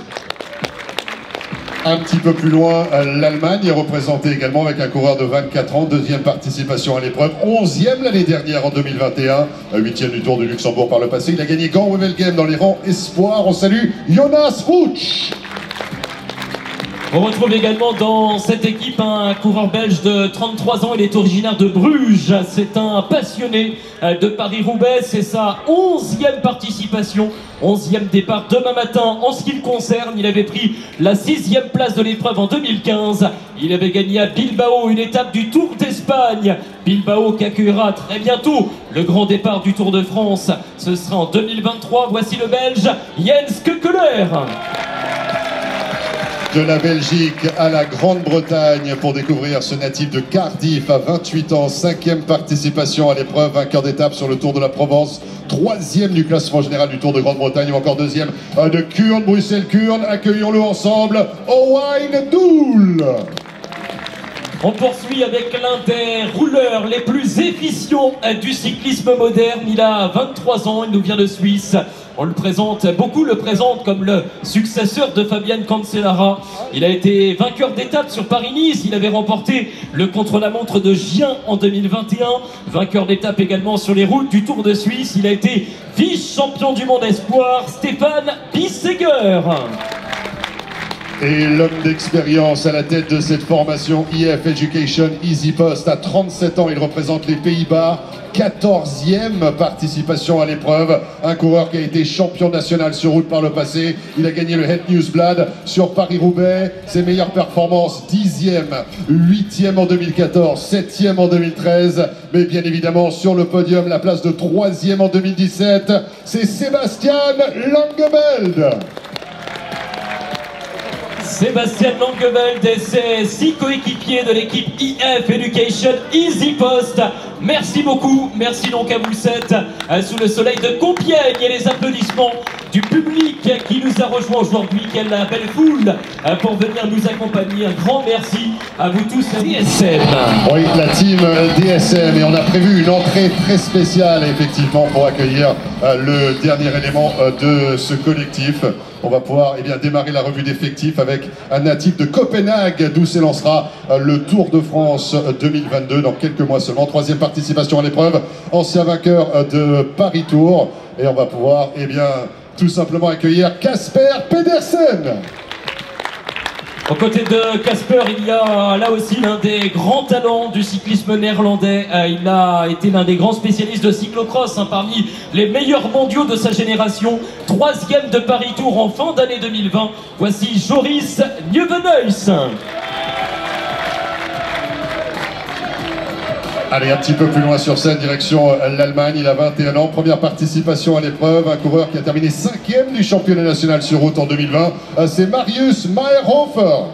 Un petit peu plus loin, l'Allemagne est représentée également avec un coureur de 24 ans, deuxième participation à l'épreuve, 11e l'année dernière en 2021, 8e du Tour du Luxembourg par le passé. Il a gagné Gand-Wevelgem dans les rangs espoirs. On salue Jonas Fuchs. On retrouve également dans cette équipe un coureur belge de 33 ans. Il est originaire de Bruges. C'est un passionné de Paris-Roubaix. C'est sa 11e participation, 11e départ demain matin. En ce qui le concerne, il avait pris la 6e place de l'épreuve en 2015. Il avait gagné à Bilbao une étape du Tour d'Espagne. Bilbao qui accueillera très bientôt le grand départ du Tour de France. Ce sera en 2023. Voici le Belge Jens Keukeler. De la Belgique à la Grande-Bretagne pour découvrir ce natif de Cardiff à 28 ans, 5e participation à l'épreuve, vainqueur d'étape sur le Tour de la Provence, 3e du classement général du Tour de Grande-Bretagne ou encore 2e de Kuurne-Bruxelles-Kurne. Accueillons-le ensemble, Owain Doull. On poursuit avec l'un des rouleurs les plus efficients du cyclisme moderne. Il a 23 ans, il nous vient de Suisse. On le présente, beaucoup le présentent comme le successeur de Fabian Cancellara. Il a été vainqueur d'étape sur Paris-Nice. Il avait remporté le contre-la-montre de Gien en 2021. Vainqueur d'étape également sur les routes du Tour de Suisse. Il a été vice-champion du monde espoir, Stéphane Bissegger. Et l'homme d'expérience à la tête de cette formation IF Education Easy Post à 37 ans, il représente les Pays-Bas, 14e participation à l'épreuve, un coureur qui a été champion national sur route par le passé. Il a gagné le Het Nieuwsblad sur Paris-Roubaix, ses meilleures performances 10e, 8e en 2014, 7e en 2013, mais bien évidemment sur le podium la place de 3e en 2017, c'est Sébastien Langeveld. Sébastien Langeveld et ses 6 coéquipiers de l'équipe IF Education Easy Post. Merci beaucoup, merci donc à vous 7 sous le soleil de Compiègne et les applaudissements du public qui nous a rejoints aujourd'hui. Quelle belle foule pour venir nous accompagner. Un grand merci à vous tous à DSM. Oui, la team DSM, et on a prévu une entrée très spéciale effectivement pour accueillir le dernier élément de ce collectif. On va pouvoir démarrer la revue d'effectifs avec un natif de Copenhague, d'où s'élancera le Tour de France 2022 dans quelques mois seulement. 3e participation à l'épreuve, ancien vainqueur de Paris Tour. Et on va pouvoir tout simplement accueillir Casper Pedersen. Aux côtés de Casper, il y a là aussi l'un des grands talents du cyclisme néerlandais. Il a été l'un des grands spécialistes de cyclocross, parmi les meilleurs mondiaux de sa génération. 3e de Paris Tour en fin d'année 2020. Voici Joris Nieuwenhuis. Allez, un petit peu plus loin sur scène, direction l'Allemagne. Il a 21 ans, première participation à l'épreuve. Un coureur qui a terminé 5e du championnat national sur route en 2020. C'est Marius Mayerhofer.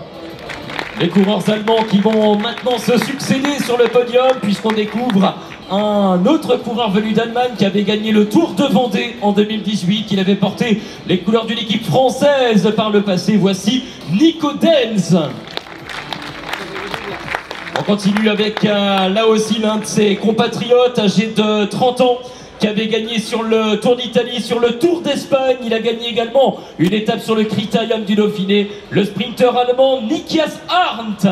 Les coureurs allemands qui vont maintenant se succéder sur le podium, puisqu'on découvre un autre coureur venu d'Allemagne qui avait gagné le Tour de Vendée en 2018. Il avait porté les couleurs d'une équipe française par le passé. Voici Nico Denz. On continue avec là aussi l'un de ses compatriotes âgé de 30 ans qui avait gagné sur le Tour d'Italie, sur le Tour d'Espagne. Il a gagné également une étape sur le Critérium du Dauphiné, le sprinter allemand Nikias Arndt.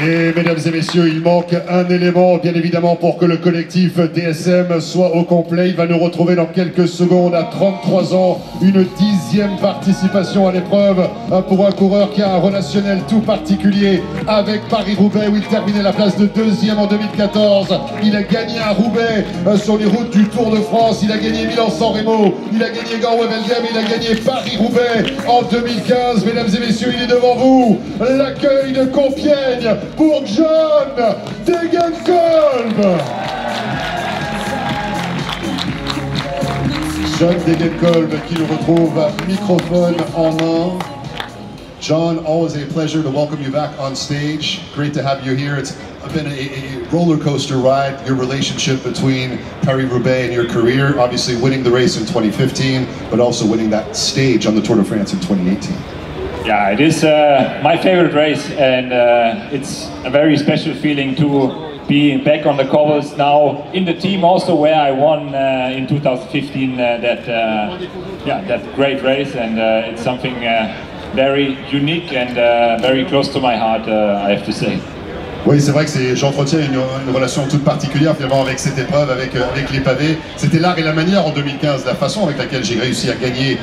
Et mesdames et messieurs, il manque un élément, bien évidemment, pour que le collectif DSM soit au complet. Il va nous retrouver dans quelques secondes à 33 ans, une 10e participation à l'épreuve pour un coureur qui a un relationnel tout particulier avec Paris-Roubaix, où il terminait la place de 2e en 2014. Il a gagné à Roubaix sur les routes du Tour de France. Il a gagné Milan-San Remo, il a gagné Gand-Wevelgem, il a gagné Paris-Roubaix en 2015. Mesdames et messieurs, il est devant vous. L'accueil de Compiègne pour John Degenkolb. John Degenkolb qui nous retrouve microphone en main. John, always a pleasure to welcome you back on stage. Great to have you here. It's been a roller coaster ride, your relationship between Paris-Roubaix and your career, obviously winning the race in 2015, but also winning that stage on the Tour de France in 2018. Yeah, it is my favorite race, and it's a very special feeling to be back on the cobbles now in the team also where I won in 2015 that great race, and it's something very unique and very close to my heart, I have to say. Oui, c'est vrai que j'entretiens une relation toute particulière finalement avec cette épreuve, avec les pavés. C'était l'art et la manière en 2015, la façon avec laquelle j'ai réussi à gagner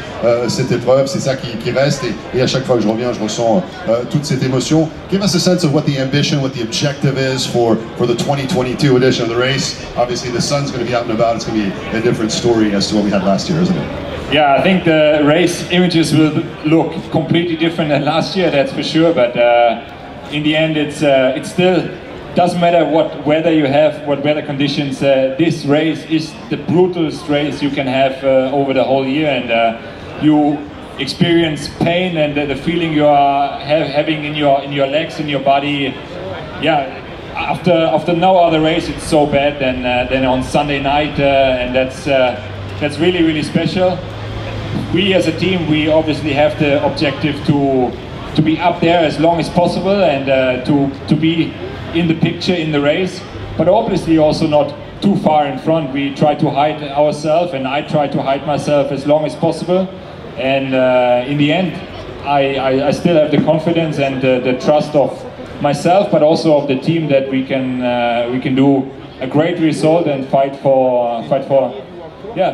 cette épreuve, c'est ça qui reste. Et à chaque fois que je reviens, je ressens toute cette émotion. Give us a sense of what the ambition, what the objective is for the 2022 edition of the race. Obviously the sun's going to be out and about. It's going to be a different story as to what we had last year, isn't it? Yeah, I think the race images will look completely different than last year, that's for sure. But in the end, it still doesn't matter what weather you have, what weather conditions. This race is the brutalest race you can have over the whole year, and you experience pain and the feeling you are having in your legs, in your body. Yeah, after no other race, it's so bad than on Sunday night, and that's really, really special. We as a team, we obviously have the objective to be up there as long as possible and to be in the picture in the race, but obviously also not too far in front. We try to hide ourselves, and I try to hide myself as long as possible, and in the end I still have the confidence and the trust of myself, but also of the team that we can do a great result and fight for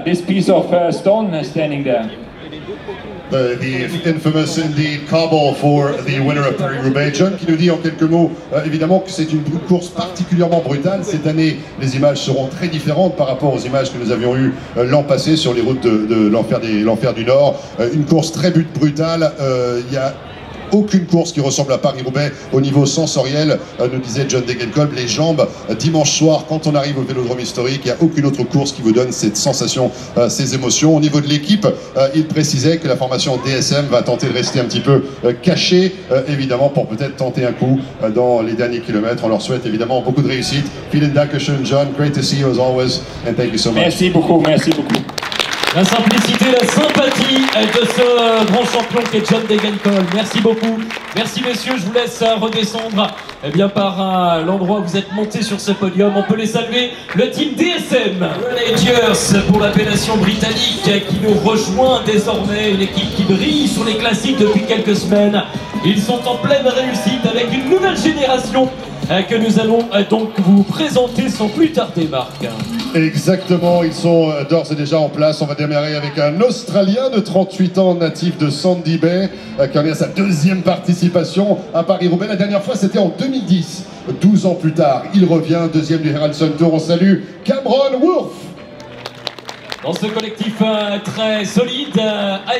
this piece of stone standing there. The infamous indeed cobble for the winner of Paris-Roubaix. John qui nous dit en quelques mots évidemment que c'est une course particulièrement brutale. Cette année, les images seront très différentes par rapport aux images que nous avions eues l'an passé sur les routes de l'enfer du Nord. Une course très brutale. Il y a aucune course qui ressemble à Paris-Roubaix au niveau sensoriel, nous disait John Degenkolb. Les jambes, dimanche soir, quand on arrive au Vélodrome historique, il n'y a aucune autre course qui vous donne cette sensation, ces émotions. Au niveau de l'équipe, il précisait que la formation DSM va tenter de rester un petit peu cachée, évidemment, pour peut-être tenter un coup dans les derniers kilomètres. On leur souhaite évidemment beaucoup de réussite. Vielen Dankeschön, John. Great to see you as always, and thank you so much. Merci beaucoup, merci beaucoup. La simplicité, la sympathie de ce grand champion qui est John Degenkolb. Merci beaucoup. Merci messieurs, je vous laisse redescendre par l'endroit où vous êtes montés sur ce podium. On peut les saluer. Le team DSM Renegers pour l'appellation britannique qui nous rejoint désormais. Une équipe qui brille sur les classiques depuis quelques semaines. Ils sont en pleine réussite avec une nouvelle génération que nous allons donc vous présenter sans plus tarder, Marc. Exactement, ils sont d'ores et déjà en place. On va démarrer avec un Australien de 38 ans, natif de Sandy Bay, qui en est à sa deuxième participation à Paris-Roubaix. La dernière fois, c'était en 2010. 12 ans plus tard, il revient, deuxième du Herald Sun Tour. On salue Cameron Wolf. Dans ce collectif très solide,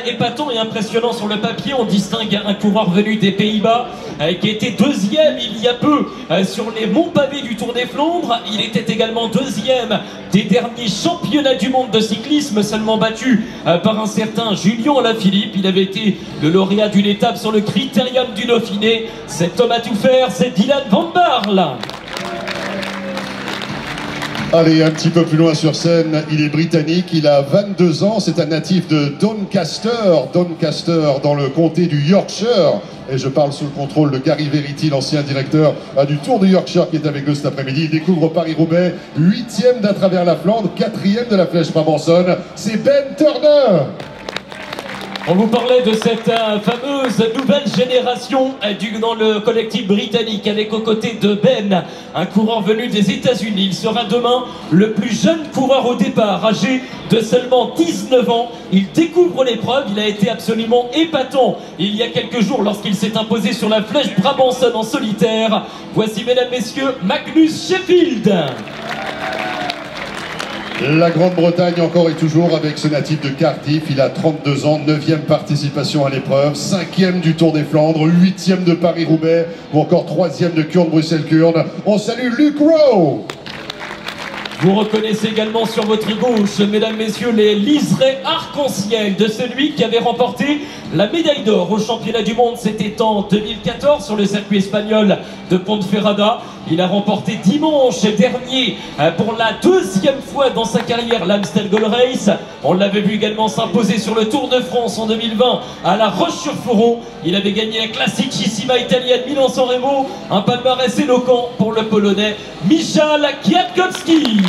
épatant et impressionnant sur le papier, on distingue un coureur venu des Pays-Bas qui était deuxième il y a peu sur les monts pavés du Tour des Flandres. Il était également deuxième des derniers championnats du monde de cyclisme, seulement battu par un certain Julien Alaphilippe. Il avait été le lauréat d'une étape sur le Critérium du Dauphiné. Cet homme à tout faire, c'est Dylan Van Baarle. Allez, un petit peu plus loin sur scène, il est britannique, il a 22 ans, c'est un natif de Doncaster dans le comté du Yorkshire. Et je parle sous le contrôle de Gary Verity, l'ancien directeur du Tour du Yorkshire qui est avec nous cet après-midi. Il découvre Paris-Roubaix, 8e d'à travers la Flandre, 4e de la Flèche Brabançonne. C'est Ben Turner. On vous parlait de cette fameuse nouvelle génération dans le collectif britannique avec aux côtés de Ben, un coureur venu des États-Unis. Il sera demain le plus jeune coureur au départ, âgé de seulement 19 ans. Il découvre l'épreuve, il a été absolument épatant il y a quelques jours lorsqu'il s'est imposé sur la flèche Brabançonne en solitaire. Voici, mesdames, messieurs, Magnus Sheffield. La Grande-Bretagne encore et toujours avec ce natif de Cardiff, il a 32 ans, 9e participation à l'épreuve, 5e du Tour des Flandres, 8e de Paris-Roubaix ou encore 3e de Kurne-Bruxelles-Kurne. On salue Luke Rowe. Vous reconnaissez également sur votre gauche, mesdames, messieurs, les liserés arc-en-ciel de celui qui avait remporté la médaille d'or au championnat du monde. C'était en 2014 sur le circuit espagnol de Ponferrada. Il a remporté dimanche dernier pour la 2e fois dans sa carrière l'Amstel Gold Race. On l'avait vu également s'imposer sur le Tour de France en 2020 à La Roche-sur-Foron. Il avait gagné la Classicissima Italienne Milan-San Remo. Un palmarès éloquent pour le Polonais Michał Kwiatkowski.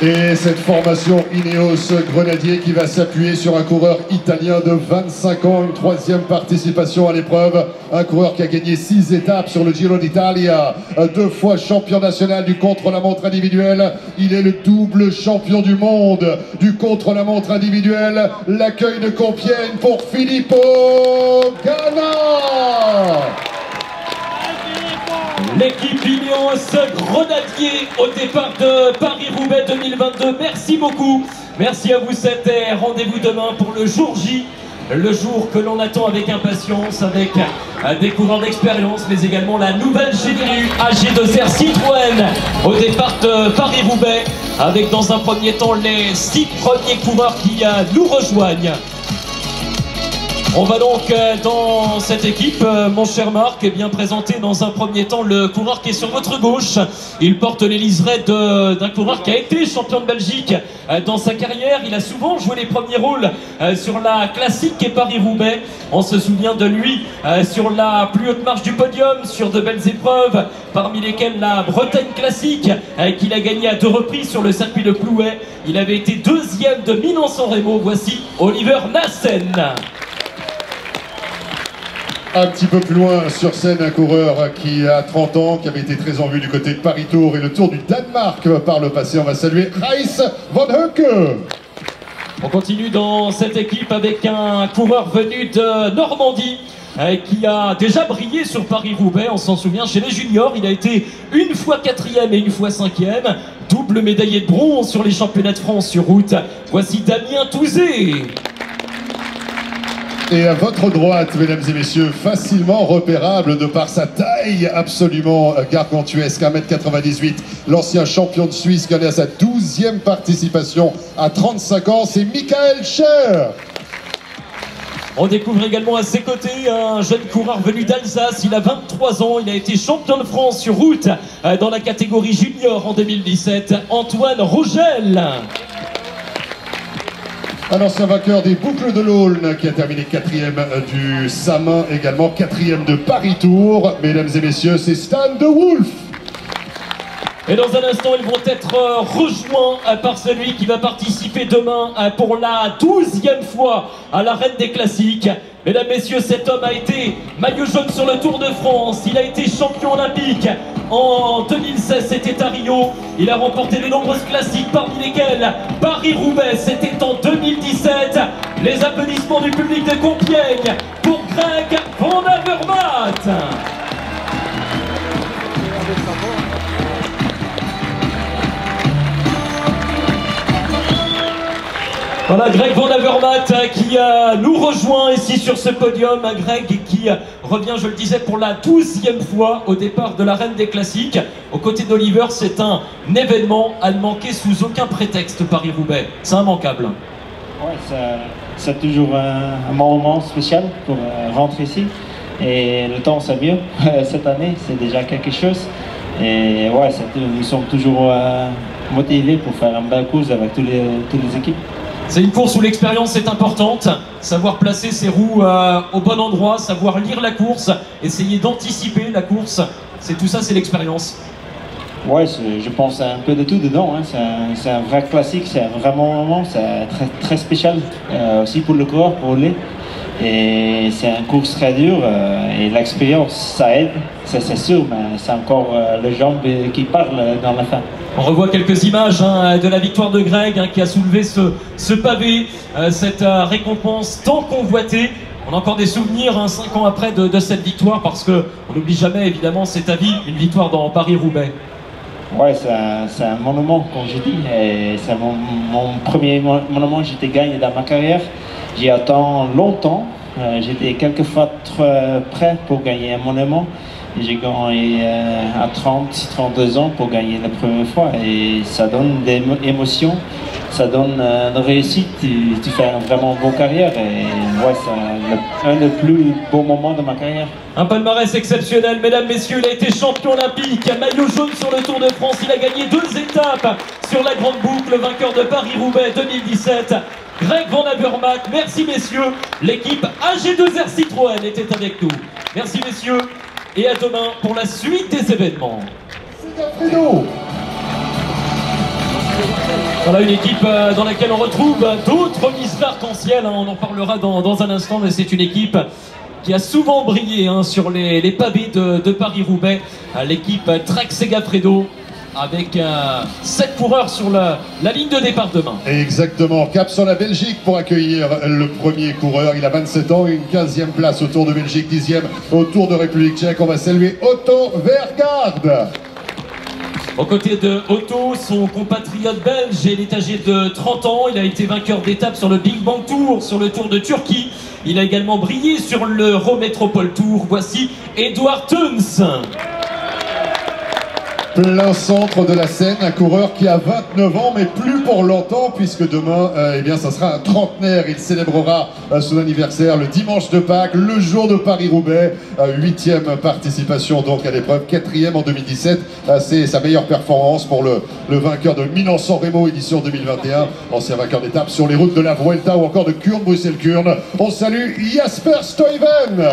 Et cette formation Ineos Grenadier qui va s'appuyer sur un coureur italien de 25 ans, une 3e participation à l'épreuve. Un coureur qui a gagné 6 étapes sur le Giro d'Italia, 2 fois champion national du contre-la-montre individuel. Il est le double champion du monde du contre-la-montre individuel. L'accueil de Compiègne pour Filippo Ganna. L'équipe Ineos Grenadier au départ de Paris-Roubaix 2022. Merci beaucoup. Merci à vous, c'était rendez-vous demain pour le jour J. Le jour que l'on attend avec impatience, avec des coureurs d'expérience, mais également la nouvelle GDU AG2R Citroën au départ de Paris-Roubaix, avec dans un premier temps les 6 premiers coureurs qui nous rejoignent. On va donc dans cette équipe, mon cher Marc, bien présenter dans un premier temps le coureur qui est sur votre gauche. Il porte les liserés d'un coureur qui a été champion de Belgique dans sa carrière. Il a souvent joué les premiers rôles sur la classique et Paris-Roubaix. On se souvient de lui sur la plus haute marche du podium, sur de belles épreuves, parmi lesquelles la Bretagne classique qu'il a gagné à 2 reprises sur le circuit de Plouay. Il avait été 2e de Milan-San Remo. Voici Oliver Nassen. Un petit peu plus loin sur scène, un coureur qui a 30 ans, qui avait été très en vue du côté de Paris-Tour et le Tour du Danemark par le passé. On va saluer Gijs van Heucke. On continue dans cette équipe avec un coureur venu de Normandie qui a déjà brillé sur Paris-Roubaix. On s'en souvient chez les juniors, il a été une fois 4e et une fois 5e. Double médaillé de bronze sur les championnats de France sur route. Voici Damien Touzé. Et à votre droite, mesdames et messieurs, facilement repérable de par sa taille absolument gargantuesque, 1m98, l'ancien champion de Suisse qui en est à sa 12e participation à 35 ans, c'est Michael Scher. On découvre également à ses côtés un jeune coureur venu d'Alsace. Il a 23 ans, il a été champion de France sur route dans la catégorie junior en 2017, Antoine Rogel. Un ancien vainqueur des boucles de l'Aulne qui a terminé 4e du Samin, également 4e de Paris-Tour. Mesdames et messieurs, c'est Stan de Wolf. Et dans un instant, ils vont être rejoints par celui qui va participer demain pour la 12e fois à l'arène des classiques. Mesdames, messieurs, cet homme a été maillot jaune sur le Tour de France. Il a été champion olympique en 2016, c'était à Rio. Il a remporté de nombreuses classiques, parmi lesquelles Paris-Roubaix, c'était en 2017. Les applaudissements du public de Compiègne pour Greg Van Avermaet. Voilà Greg Van Avermaet qui nous rejoint ici sur ce podium. Un Greg qui revient, je le disais, pour la 12e fois au départ de l'arène des classiques. Aux côtés d'Oliver, c'est un événement à ne manquer sous aucun prétexte, Paris-Roubaix. C'est immanquable. Ouais, c'est toujours un moment spécial pour rentrer ici. Et le temps, c'est mieux. Cette année, c'est déjà quelque chose. Et ouais, nous sommes toujours motivés pour faire une belle course avec toutes les équipes. C'est une course où l'expérience est importante, savoir placer ses roues au bon endroit, savoir lire la course, essayer d'anticiper la course, c'est tout ça, c'est l'expérience. Ouais, je pense un peu de tout dedans. Hein. C'est un vrai classique, c'est un vrai moment, c'est très, très spécial aussi pour le coureur, pour rouler. Et c'est un course très dur et l'expérience, ça aide, c'est sûr, mais c'est encore les jambes qui parlent dans la fin. On revoit quelques images de la victoire de Greg qui a soulevé ce pavé, cette récompense tant convoitée. On a encore des souvenirs 5 ans après de cette victoire parce qu'on n'oublie jamais évidemment c'est à vie une victoire dans Paris-Roubaix. Ouais, c'est un monument comme je dis, et c'est mon premier monument que j'ai gagné dans ma carrière. J'y attends longtemps, j'étais quelquefois prêt pour gagner un monument. J'ai gagné à 32 ans pour gagner la première fois et ça donne des émotions, ça donne une réussite, tu fais une vraiment bonne carrière et ouais, c'est un des plus beaux moments de ma carrière. Un palmarès exceptionnel, mesdames, messieurs, il a été champion olympique, maillot jaune sur le Tour de France, il a gagné 2 étapes sur la Grande Boucle, vainqueur de Paris-Roubaix 2017. Greg Van Avermaet, merci messieurs, l'équipe AG2R Citroën était avec nous. Merci messieurs. Et à demain pour la suite des événements. Voilà une équipe dans laquelle on retrouve d'autres Miss Arc-en-Ciel. On en parlera dans un instant, mais c'est une équipe qui a souvent brillé sur les pavés de Paris-Roubaix. L'équipe Trek Segafredo. Avec 7 coureurs sur la ligne de départ demain. Exactement, cap sur la Belgique pour accueillir le premier coureur. Il a 27 ans, une 15e place au Tour de Belgique, 10e au Tour de République Tchèque. On va saluer Otto Vergaard. Aux côtés de Otto, son compatriote belge, il est âgé de 30 ans. Il a été vainqueur d'étape sur le Big Bang Tour, sur le Tour de Turquie. Il a également brillé sur l'Eurométropole Tour. Voici Edouard Teuns. Plein centre de la Seine, un coureur qui a 29 ans, mais plus pour longtemps, puisque demain, eh bien, ça sera un trentenaire. Il célébrera son anniversaire le dimanche de Pâques, le jour de Paris-Roubaix. 8e participation donc à l'épreuve, 4e en 2017. C'est sa meilleure performance pour le vainqueur de Milan-San Remo édition 2021, ancien vainqueur d'étape sur les routes de la Vuelta ou encore de Kurne-Bruxelles-Kurne. On salue Jasper Stuyven.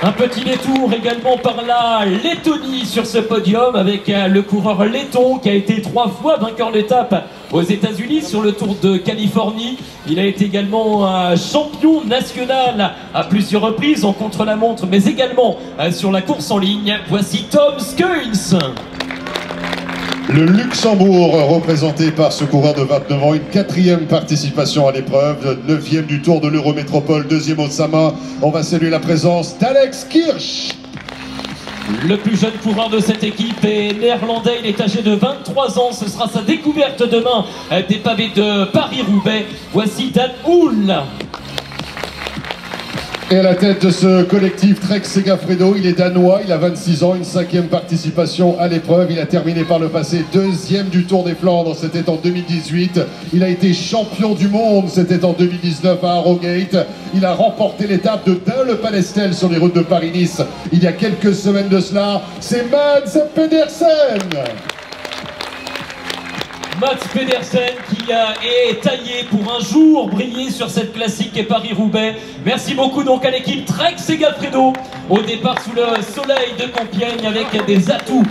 Un petit détour également par la Lettonie sur ce podium avec le coureur letton qui a été 3 fois vainqueur d'étape aux États-Unis sur le Tour de Californie. Il a été également champion national à plusieurs reprises en contre-la-montre, mais également sur la course en ligne. Voici Tom Skujns. Le Luxembourg, représenté par ce coureur de 29 ans, une 4e participation à l'épreuve, 9e du Tour de l'Eurométropole, 2e au Sama. On va saluer la présence d'Alex Kirch. Le plus jeune coureur de cette équipe est néerlandais, il est âgé de 23 ans, ce sera sa découverte demain des pavés de Paris-Roubaix. Voici Dan Hull. Et à la tête de ce collectif Trek Segafredo, il est danois, il a 26 ans, une 5e participation à l'épreuve. Il a terminé par le passé 2e du Tour des Flandres, c'était en 2018. Il a été champion du monde, c'était en 2019 à Harrogate. Il a remporté l'étape de Dale-Palestel sur les routes de Paris-Nice il y a quelques semaines de cela. C'est Mads Pedersen. Mads Pedersen qui est taillé pour un jour briller sur cette classique et Paris-Roubaix. Merci beaucoup donc à l'équipe Trek Segafredo au départ sous le soleil de Compiègne avec des atouts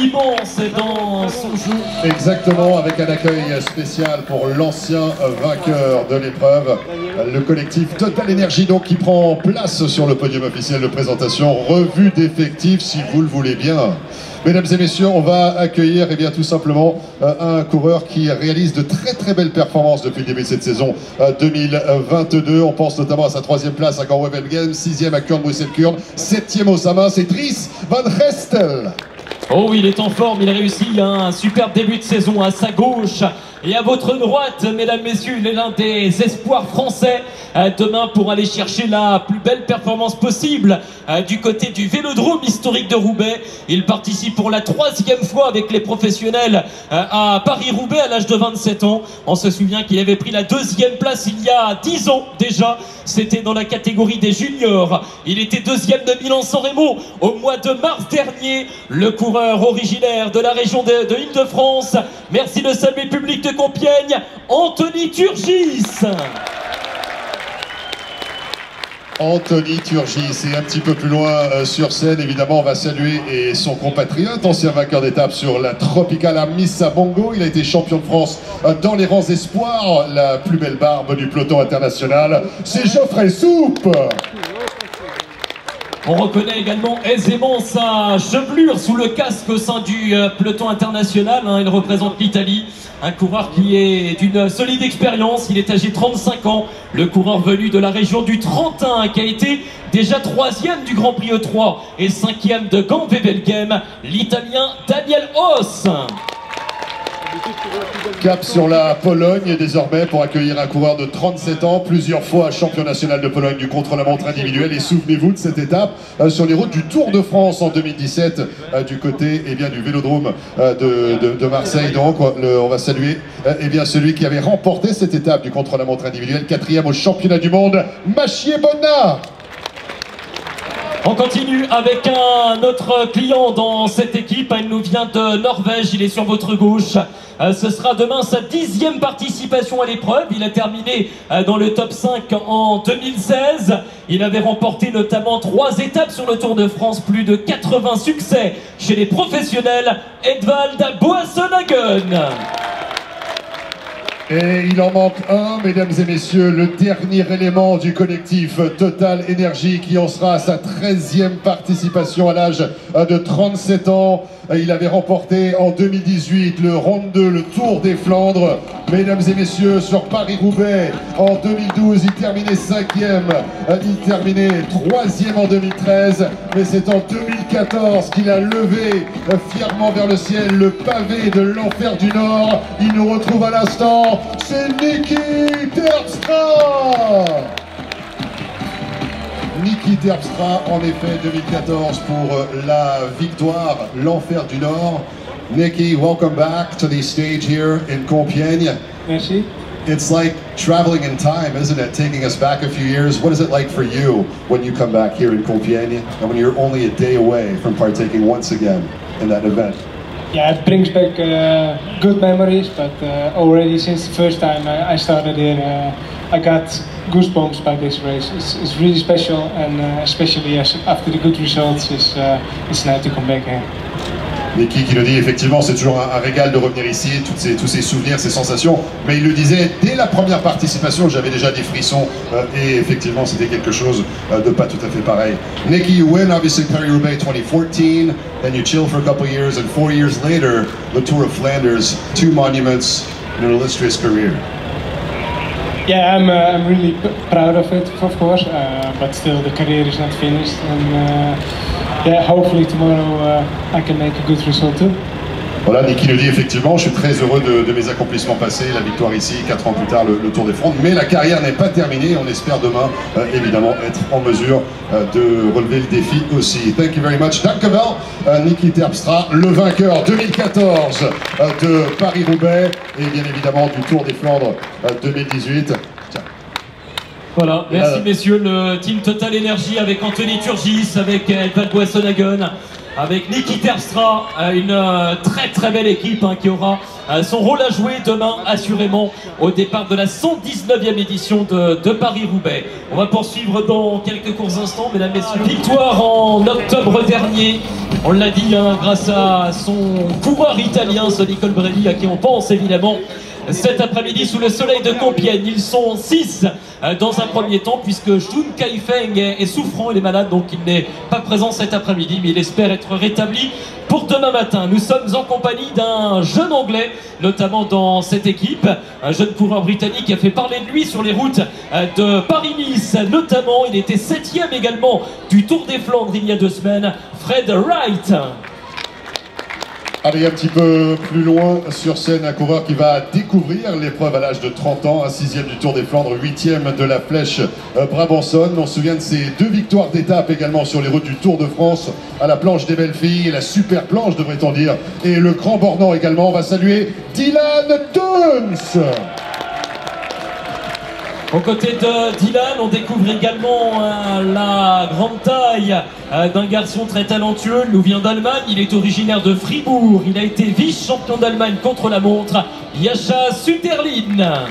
immenses dans son jeu. Exactement, avec un accueil spécial pour l'ancien vainqueur de l'épreuve, le collectif Total Energy donc qui prend place sur le podium officiel de présentation, revue d'effectifs si vous le voulez bien. Mesdames et messieurs, on va accueillir bien, tout simplement un coureur qui réalise de très belles performances depuis le début de cette saison 2022. On pense notamment à sa 3e place à Gand-Wevelgem, 6e à Kurne-Bruxelles-Kurne, 7e au Sama, c'est Dries Van Gestel. Oh oui, il est en forme, il a réussi un superbe début de saison à sa gauche. Et à votre droite, mesdames, messieurs, il est l'un des espoirs français demain pour aller chercher la plus belle performance possible du côté du Vélodrome historique de Roubaix. Il participe pour la 3e fois avec les professionnels à Paris-Roubaix à l'âge de 27 ans. On se souvient qu'il avait pris la 2e place il y a 10 ans déjà. C'était dans la catégorie des juniors. Il était 2e de Milan-San Remo au mois de mars dernier. Le coureur originaire de la région de Île-de-France. Merci de saluer le public de Compiègne, Anthony Turgis. Anthony Turgis. Et un petit peu plus loin sur scène, évidemment, on va saluer son compatriote, ancien vainqueur d'étape sur la Tropicana Missa Bongo. Il a été champion de France dans les rangs espoirs. La plus belle barbe du peloton international, c'est Geoffrey Soupe. On reconnaît également aisément sa chevelure sous le casque au sein du peloton international. Il représente l'Italie, un coureur qui est d'une solide expérience. Il est âgé de 35 ans, le coureur venu de la région du Trentin, qui a été déjà 3e du Grand Prix E3 et 5e de Gand-Wevelgem, l'Italien Daniel Haas. Cap sur la Pologne désormais pour accueillir un coureur de 37 ans, plusieurs fois champion national de Pologne du contre-la-montre individuel. Et souvenez-vous de cette étape sur les routes du Tour de France en 2017 du côté du Vélodrome de Marseille. Donc on va saluer celui qui avait remporté cette étape du contre-la-montre individuel, 4e au championnat du monde, Machier Bonnat. On continue avec un autre client dans cette équipe. Il nous vient de Norvège, il est sur votre gauche. Ce sera demain sa 10e participation à l'épreuve. Il a terminé dans le top 5 en 2016. Il avait remporté notamment 3 étapes sur le Tour de France, plus de 80 succès chez les professionnels. Edvald Boasson-Hagen. Et il en manque un, mesdames et messieurs, le dernier élément du collectif Total Énergie qui en sera à sa 13e participation à l'âge de 37 ans. Il avait remporté en 2018 le Ronde 2, le Tour des Flandres. Mesdames et messieurs, sur Paris-Roubaix, en 2012, il terminait 5e. Il terminait 3e en 2013. Mais c'est en 2014 qu'il a levé fièrement vers le ciel le pavé de l'enfer du Nord. Il nous retrouve à l'instant, c'est Niki Terpstra. Niki Terpstra, en effet, 2014 pour la victoire, l'enfer du Nord. Niki, welcome back to the stage here in Compiègne. Merci. It's like traveling in time, isn't it? Taking us back a few years. What is it like for you when you come back here in Compiègne and when you're only a day away from partaking once again in that event? Yeah, it brings back good memories, but already since the first time I started here, I got goosebumps by this race. It's really special, and especially after the good results, it's nice to come back here. Niki qui le dit, effectivement, c'est toujours un régal de revenir ici, tous ces souvenirs, ces sensations. Mais il le disait, dès la première participation, j'avais déjà des frissons. Et effectivement, c'était quelque chose de pas tout à fait pareil. Niki, you win, obviously, Paris-Roubaix 2014. Then you chill for a couple of years. And 4 years later, the Tour of Flanders. 2 monuments in an illustrious career. Yeah, I'm really proud of it, of course. But still, the career is not finished. And yeah, hopefully tomorrow I can make a good result too. Voilà, Niki le dit, effectivement, je suis très heureux de mes accomplissements passés, la victoire ici, 4 ans plus tard, le Tour des Flandres. Mais la carrière n'est pas terminée, on espère demain, évidemment, être en mesure de relever le défi aussi. Thank you very much. Dankjewel, Niki Terpstra, le vainqueur 2014 de Paris-Roubaix et bien évidemment du Tour des Flandres 2018. Voilà, merci messieurs, le team Total Énergie avec Anthony Turgis, avec Edvald Boasson-Hagen, avec Niki Terpstra, une très belle équipe qui aura son rôle à jouer demain assurément au départ de la 119e édition de Paris-Roubaix. On va poursuivre dans quelques courts instants, mesdames et messieurs. Victoire en octobre dernier, on l'a dit, grâce à son coureur italien, Sonny Colbrelli, à qui on pense évidemment cet après-midi sous le soleil de Compiègne. Ils sont 6 dans un premier temps puisque Shun Kai-Feng est souffrant, il est malade, donc il n'est pas présent cet après-midi, mais il espère être rétabli pour demain matin. Nous sommes en compagnie d'un jeune Anglais, notamment dans cette équipe, un jeune coureur britannique qui a fait parler de lui sur les routes de Paris-Nice, notamment. Il était 7e également du Tour des Flandres il y a 2 semaines, Fred Wright. Allez, un petit peu plus loin sur scène, un coureur qui va découvrir l'épreuve à l'âge de 30 ans, un 6e du Tour des Flandres, 8e de la Flèche Brabançonne. On se souvient de ses 2 victoires d'étape également sur les routes du Tour de France, à la planche des belles filles, la super planche devrait-on dire, et le Grand Bornand également. On va saluer Dylan Teuns. Aux côtés de Dylan, on découvre également la grande taille d'un garçon très talentueux. Il nous vient d'Allemagne, il est originaire de Fribourg. Il a été vice-champion d'Allemagne contre la montre, Jascha Sütterlin.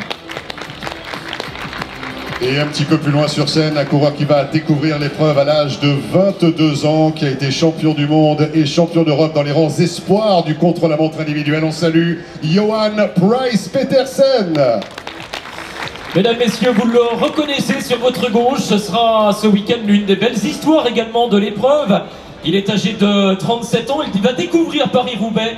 Et un petit peu plus loin sur scène, un coureur qui va découvrir l'épreuve à l'âge de 22 ans, qui a été champion du monde et champion d'Europe dans les rangs espoirs du contre-la-montre individuel. On salue Johan Pryce-Petersen. Mesdames, Messieurs, vous le reconnaissez sur votre gauche, ce sera ce week-end l'une des belles histoires également de l'épreuve. Il est âgé de 37 ans, il va découvrir Paris-Roubaix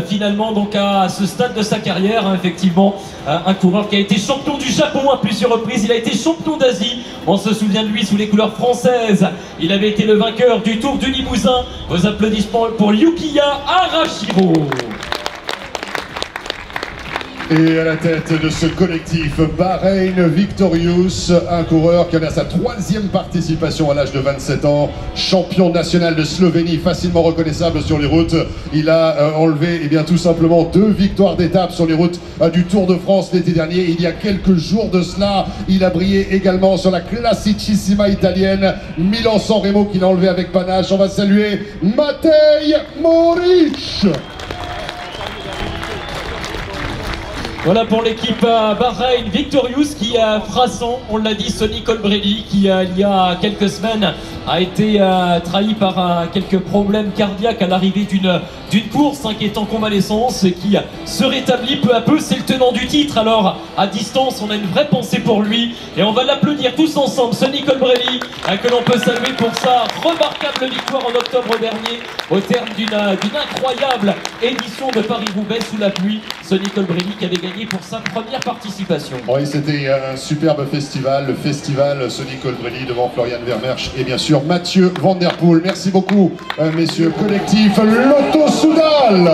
finalement donc à ce stade de sa carrière, effectivement, un coureur qui a été champion du Japon à plusieurs reprises, il a été champion d'Asie, on se souvient de lui sous les couleurs françaises, il avait été le vainqueur du Tour du Limousin. Vos applaudissements pour Yukiya Arashiro. Et à la tête de ce collectif, Bahreïn Victorious, un coureur qui en a sa 3e participation à l'âge de 27 ans, champion national de Slovénie, facilement reconnaissable sur les routes. Il a enlevé tout simplement 2 victoires d'étape sur les routes du Tour de France l'été dernier. Il y a quelques jours de cela, il a brillé également sur la Classicissima italienne, Milan-San Remo qu'il a enlevé avec panache. On va saluer Matej Moric. Voilà pour l'équipe Bahreïn Victorious qui fera son, on l'a dit, Sonny Colbrelli qui il y a quelques semaines a été trahi par quelques problèmes cardiaques à l'arrivée d'une course qui est en convalescence et qui se rétablit peu à peu. C'est le tenant du titre, alors à distance on a une vraie pensée pour lui et on va l'applaudir tous ensemble. Sonny Colbrelli que l'on peut saluer pour sa remarquable victoire en octobre dernier au terme d'une incroyable édition de Paris-Roubaix sous la pluie. Sonny Colbrelli qui avait gagné pour sa première participation. Oui, c'était un superbe festival, le festival Sonny Colbrelli devant Florian Vermeersch et bien sûr Mathieu Van Der Poel. Merci beaucoup, messieurs. Collectif Lotto Soudal.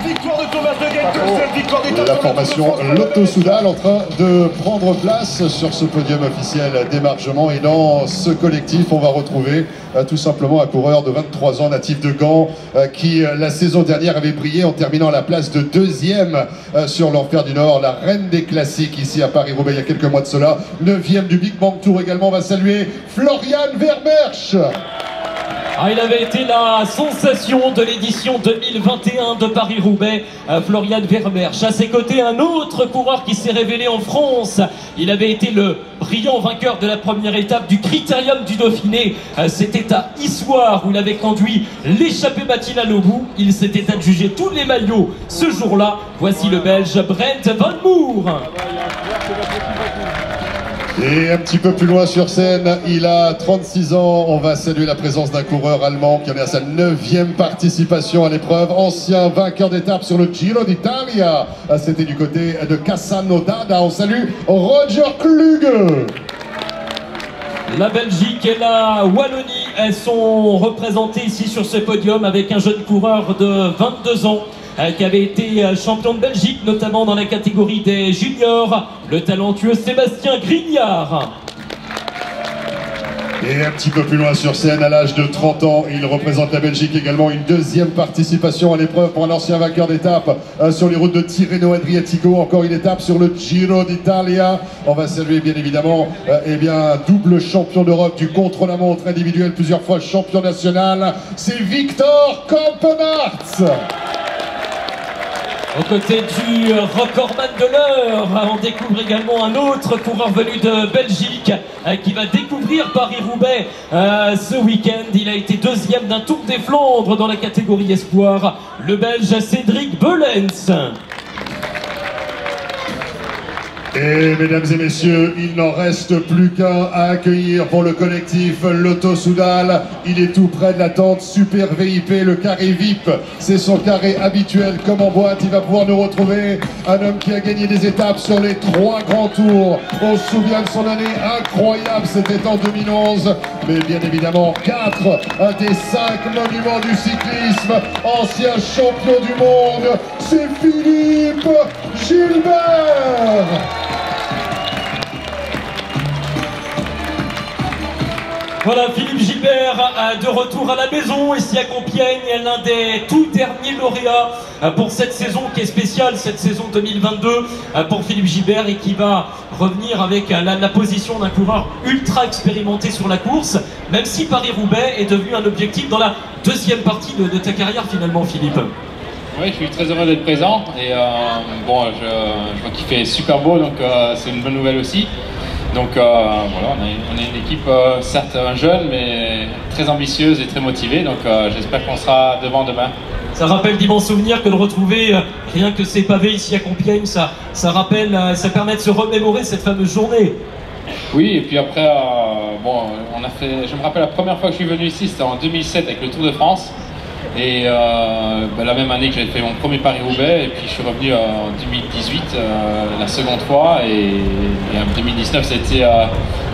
Victoire de Thomas de Gent, victoire des La formation Lotto Soudal en train de prendre place sur ce podium officiel d'émargement. Et dans ce collectif, on va retrouver tout simplement un coureur de 23 ans, natif de Gand, qui la saison dernière avait brillé en terminant à la place de 2e sur l'Enfer du Nord, la reine des classiques ici à Paris-Roubaix il y a quelques mois de cela. 9e du Big Bang Tour également. On va saluer Florian Vermeersch. Il avait été la sensation de l'édition 2021 de Paris-Roubaix, Florian Vermeersch. À ses côtés, un autre coureur qui s'est révélé en France. Il avait été le brillant vainqueur de la première étape du Critérium du Dauphiné. C'était à Issoire où il avait conduit l'échappée matinale au bout. Il s'était adjugé tous les maillots ce jour-là. Voici le Belge Brent Van Moer. Et un petit peu plus loin sur scène, il a 36 ans. On va saluer la présence d'un coureur allemand qui en est à sa 9e participation à l'épreuve. Ancien vainqueur d'étape sur le Giro d'Italia. C'était du côté de Cassano d'Ada. On salue Roger Kluge. La Belgique et la Wallonie, elles sont représentées ici sur ce podium avec un jeune coureur de 22 ans. Qui avait été champion de Belgique, notamment dans la catégorie des juniors, le talentueux Sébastien Grignard. Et un petit peu plus loin sur scène, à l'âge de 30 ans, il représente la Belgique également, une 2e participation à l'épreuve pour un ancien vainqueur d'étape sur les routes de Tirreno Adriatico, encore une étape sur le Giro d'Italia. On va saluer bien évidemment double champion d'Europe du contre-la-montre individuel, plusieurs fois champion national, c'est Victor Kampenaerts. Aux côtés du recordman de l'heure, on découvre également un autre coureur venu de Belgique qui va découvrir Paris-Roubaix ce week-end. Il a été 2e d'un Tour des Flandres dans la catégorie espoir, le Belge Cédric Beulens. Et mesdames et messieurs, il n'en reste plus qu'un à accueillir pour le collectif Lotto Soudal. Il est tout près de la tente Super VIP, le carré VIP. C'est son carré habituel comme en boîte. Il va pouvoir nous retrouver un homme qui a gagné des étapes sur les 3 grands tours. On se souvient de son année incroyable, c'était en 2011. Mais bien évidemment, 4 des 5 monuments du cyclisme. Ancien champion du monde, c'est Philippe Gilbert. Voilà Philippe Gilbert de retour à la maison ici à Compiègne, l'un des tout derniers lauréats pour cette saison qui est spéciale, cette saison 2022 pour Philippe Gilbert et qui va revenir avec la position d'un coureur ultra expérimenté sur la course, même si Paris-Roubaix est devenu un objectif dans la 2e partie de ta carrière finalement, Philippe. Oui, je suis très heureux d'être présent et bon, je vois qu'il fait super beau, donc c'est une bonne nouvelle aussi. Donc voilà, on est une équipe certes jeune mais très ambitieuse et très motivée, donc j'espère qu'on sera devant demain. Ça rappelle d'immenses souvenirs que de retrouver rien que ces pavés ici à Compiègne, ça rappelle, ça permet de se remémorer cette fameuse journée. Oui, et puis après, bon, je me rappelle la première fois que je suis venu ici, c'était en 2007 avec le Tour de France. Et la même année que j'avais fait mon premier Paris-Roubaix, et puis je suis revenu en 2018 la seconde fois, et en 2019 c'était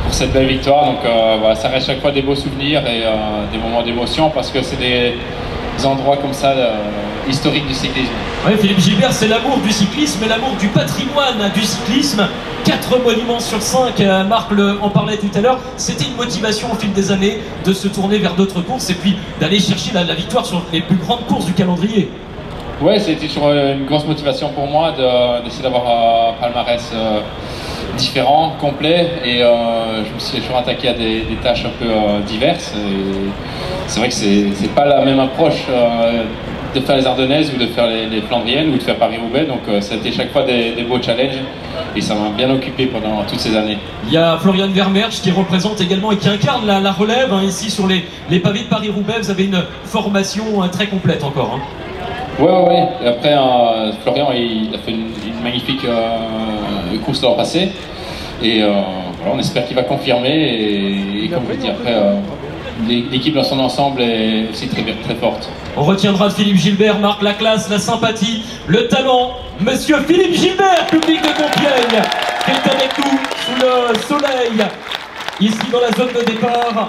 pour cette belle victoire. Donc voilà, ça reste chaque fois des beaux souvenirs et des moments d'émotion, parce que c'est des endroits comme ça historiques du cyclisme. Oui, Philippe Gilbert, c'est l'amour du cyclisme et l'amour du patrimoine du cyclisme. 4 monuments sur 5, Marc en parlait tout à l'heure. C'était une motivation au fil des années de se tourner vers d'autres courses et puis d'aller chercher la victoire sur les plus grandes courses du calendrier. Ouais, c'était toujours une grosse motivation pour moi d'essayer d'avoir un palmarès différent, complet, et je me suis toujours attaqué à des tâches un peu diverses. C'est vrai que c'est pas la même approche de faire les Ardennaises ou de faire les Flandriennes ou de faire Paris-Roubaix, donc c'était chaque fois des beaux challenges et ça m'a bien occupé pendant toutes ces années. Il y a Florian Vermeersch qui représente également et qui incarne la relève ici sur les pavés de Paris-Roubaix. Vous avez une formation très complète encore. Ouais. Et après, Florian il a fait une magnifique course l'an passé. Et voilà, on espère qu'il va confirmer. Et comme je dis, après, l'équipe dans son ensemble est aussi très forte. On retiendra de Philippe Gilbert, Marc, la classe, la sympathie, le talent. Monsieur Philippe Gilbert, public de Compiègne, qui est avec nous sous le soleil, ici dans la zone de départ.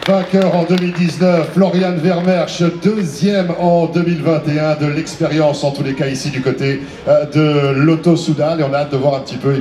Vainqueur en 2019, Florian Vermeersch, deuxième en 2021, de l'expérience en tous les cas ici du côté de Lotto-Soudal, et on a hâte de voir un petit peu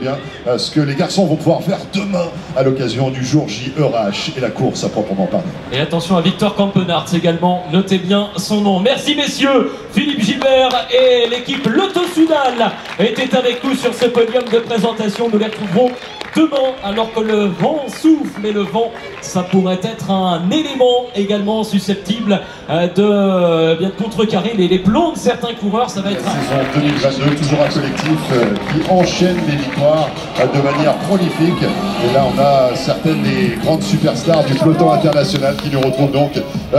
ce que les garçons vont pouvoir faire demain à l'occasion du jour J-ERH et la course à proprement parler. Et attention à Victor Campenart également, notez bien son nom. Merci messieurs, Philippe Gilbert et l'équipe Lotto-Soudal étaient avec nous sur ce podium de présentation. Nous les retrouverons demain alors que le vent souffle, et le vent ça pourrait être un élément également susceptible de contrecarrer les plans de certains coureurs. Ça va être saison 2022, toujours un collectif qui enchaîne les victoires de manière prolifique, et là on a certaines des grandes superstars du peloton international qui nous retrouvent donc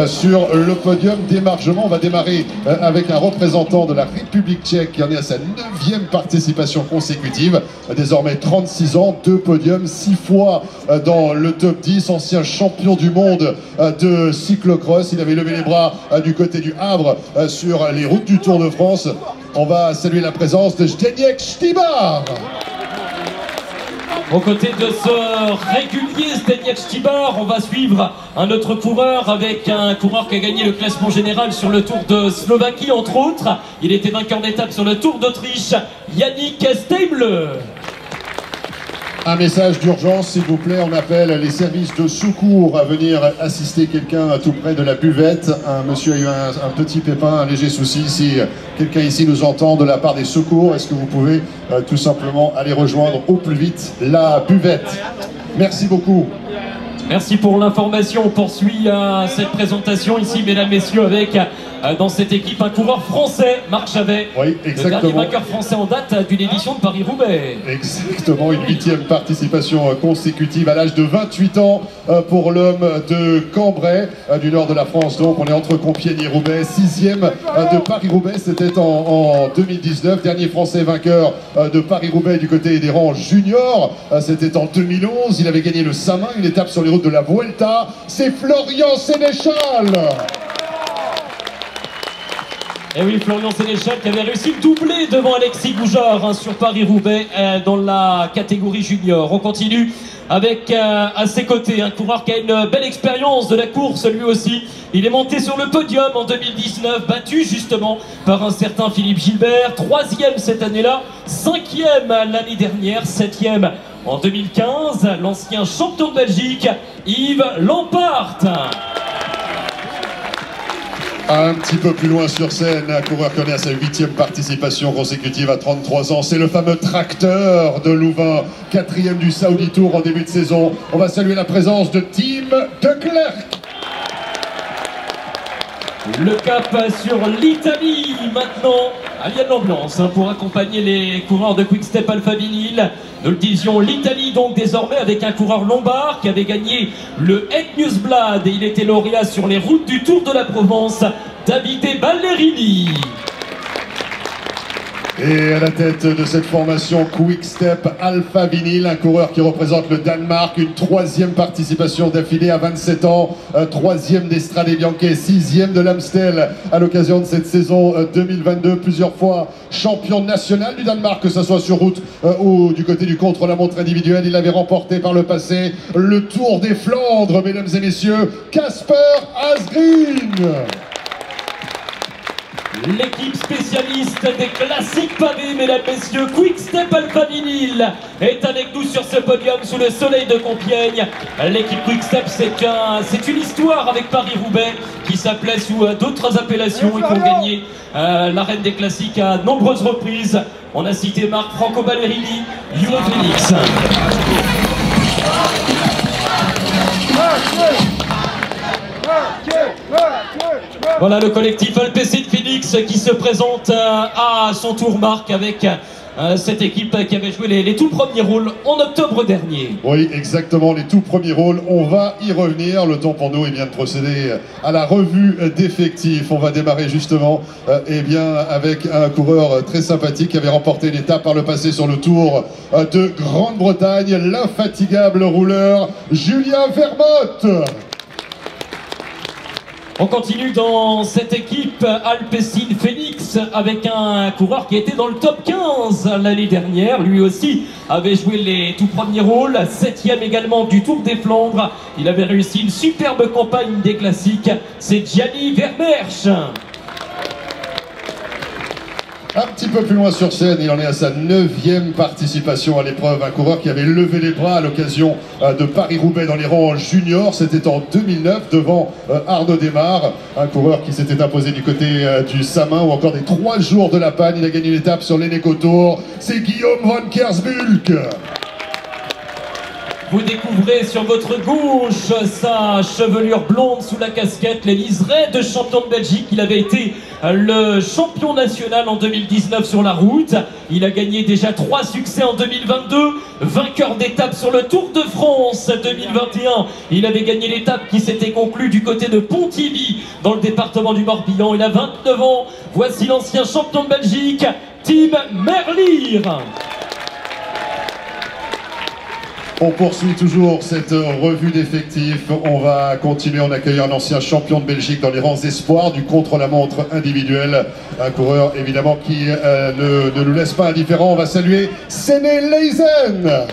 sur le podium d'émargement. On va démarrer avec un représentant de la République tchèque qui en est à sa 9e participation consécutive, désormais 36 ans, 2 podiums, 6 fois dans le top 10, ancien champion du monde de cyclocross. Il avait levé les bras du côté du Havre sur les routes du Tour de France. On va saluer la présence de Zdeněk Štibar. Aux côtés de ce régulier Zdeněk Štibar, on va suivre un autre coureur, avec un coureur qui a gagné le classement général sur le Tour de Slovaquie entre autres. Il était vainqueur d'étape sur le Tour d'Autriche, Yannick Steimle. Un message d'urgence, s'il vous plaît, on appelle les services de secours à venir assister quelqu'un tout près de la buvette. Un monsieur a eu un petit pépin, un léger souci. Si quelqu'un ici nous entend de la part des secours, est-ce que vous pouvez tout simplement aller rejoindre au plus vite la buvette? Merci beaucoup. Merci pour l'information. On poursuit cette présentation ici, mesdames, messieurs, avec dans cette équipe un coureur français, Marc Chavet. Oui, exactement. Le dernier vainqueur français en date d'une édition de Paris-Roubaix. Exactement, une 8e participation consécutive à l'âge de 28 ans pour l'homme de Cambrai, du nord de la France. Donc on est entre Compiègne et Roubaix. 6e de Paris-Roubaix, c'était en 2019. Dernier français vainqueur de Paris-Roubaix du côté des rangs juniors, c'était en 2011. Il avait gagné le Samin, une étape sur les routes de la Vuelta. C'est Florian Sénéchal. Et oui, Florian Sénéchal qui avait réussi le doublé devant Alexis Goujard sur Paris-Roubaix dans la catégorie junior. On continue avec à ses côtés un coureur qui a une belle expérience de la course lui aussi. Il est monté sur le podium en 2019, battu justement par un certain Philippe Gilbert. 3e cette année-là, 5e l'année dernière, 7e en 2015. L'ancien champion de Belgique, Yves Lampaert. Un petit peu plus loin sur scène, un coureur qui en est à sa 8e participation consécutive à 33 ans. C'est le fameux tracteur de Louvain, 4e du Saudi Tour en début de saison. On va saluer la présence de Tim de Klerk. Le cap sur l'Italie maintenant. Il y a de l'ambiance pour accompagner les coureurs de Quick-Step Alpha Vinyl. Nous le disions, l'Italie donc désormais avec un coureur lombard qui avait gagné le Het Nieuwsblad et il était lauréat sur les routes du Tour de la Provence, Davide Ballerini. Et à la tête de cette formation Quick-Step Alpha Vinyl, un coureur qui représente le Danemark, une 3e participation d'affilée à 27 ans, 3e des Strade Bianche, 6e de l'Amstel à l'occasion de cette saison 2022, plusieurs fois champion national du Danemark, que ce soit sur route ou du côté du contre-la-montre individuel. Il avait remporté par le passé le Tour des Flandres, mesdames et messieurs, Kasper Asgreen. L'équipe spécialiste des classiques pavés, mesdames, messieurs, Quick-Step Alpha Vinyl est avec nous sur ce podium sous le soleil de Compiègne. L'équipe Quick-Step, c'est une histoire avec Paris-Roubaix qui s'appelait sous d'autres appellations et qui ont gagné l'arène des classiques à nombreuses reprises. On a cité Marc Franco Ballerini, Euro Phoenix. Voilà le collectif Alpecin Phoenix qui se présente à son tour, Marc, avec cette équipe qui avait joué les tout premiers rôles en octobre dernier. Oui, exactement, les tout premiers rôles. On va y revenir. Le temps pour nous de procéder à la revue d'effectifs. On va démarrer justement avec un coureur très sympathique qui avait remporté une étape par le passé sur le Tour de Grande-Bretagne, l'infatigable rouleur Julien Vermote. On continue dans cette équipe Alpecin Phoenix avec un coureur qui était dans le top 15 l'année dernière. Lui aussi avait joué les tout premiers rôles, 7e également du Tour des Flandres. Il avait réussi une superbe campagne des classiques. C'est Gianni Vermeersch. Un petit peu plus loin sur scène, il en est à sa 9e participation à l'épreuve. Un coureur qui avait levé les bras à l'occasion de Paris-Roubaix dans les rangs juniors. C'était en 2009 devant Arnaud Démarre. Un coureur qui s'était imposé du côté du Samin ou encore des 3 jours de la Panne. Il a gagné une étape sur l'Eneco Tour. C'est Guillaume Van Kersbulk. Vous découvrez sur votre gauche sa chevelure blonde sous la casquette, les liserés de champion de Belgique. Il avait été le champion national en 2019 sur la route. Il a gagné déjà 3 succès en 2022, vainqueur d'étape sur le Tour de France 2021. Il avait gagné l'étape qui s'était conclue du côté de Pontivy dans le département du Morbihan. Il a 29 ans. Voici l'ancien champion de Belgique, Tim Merlier. On poursuit toujours cette revue d'effectifs. On va continuer en accueillant un ancien champion de Belgique dans les rangs espoirs du contre-la-montre individuel. Un coureur évidemment qui ne nous laisse pas indifférents. On va saluer Séné Leisen.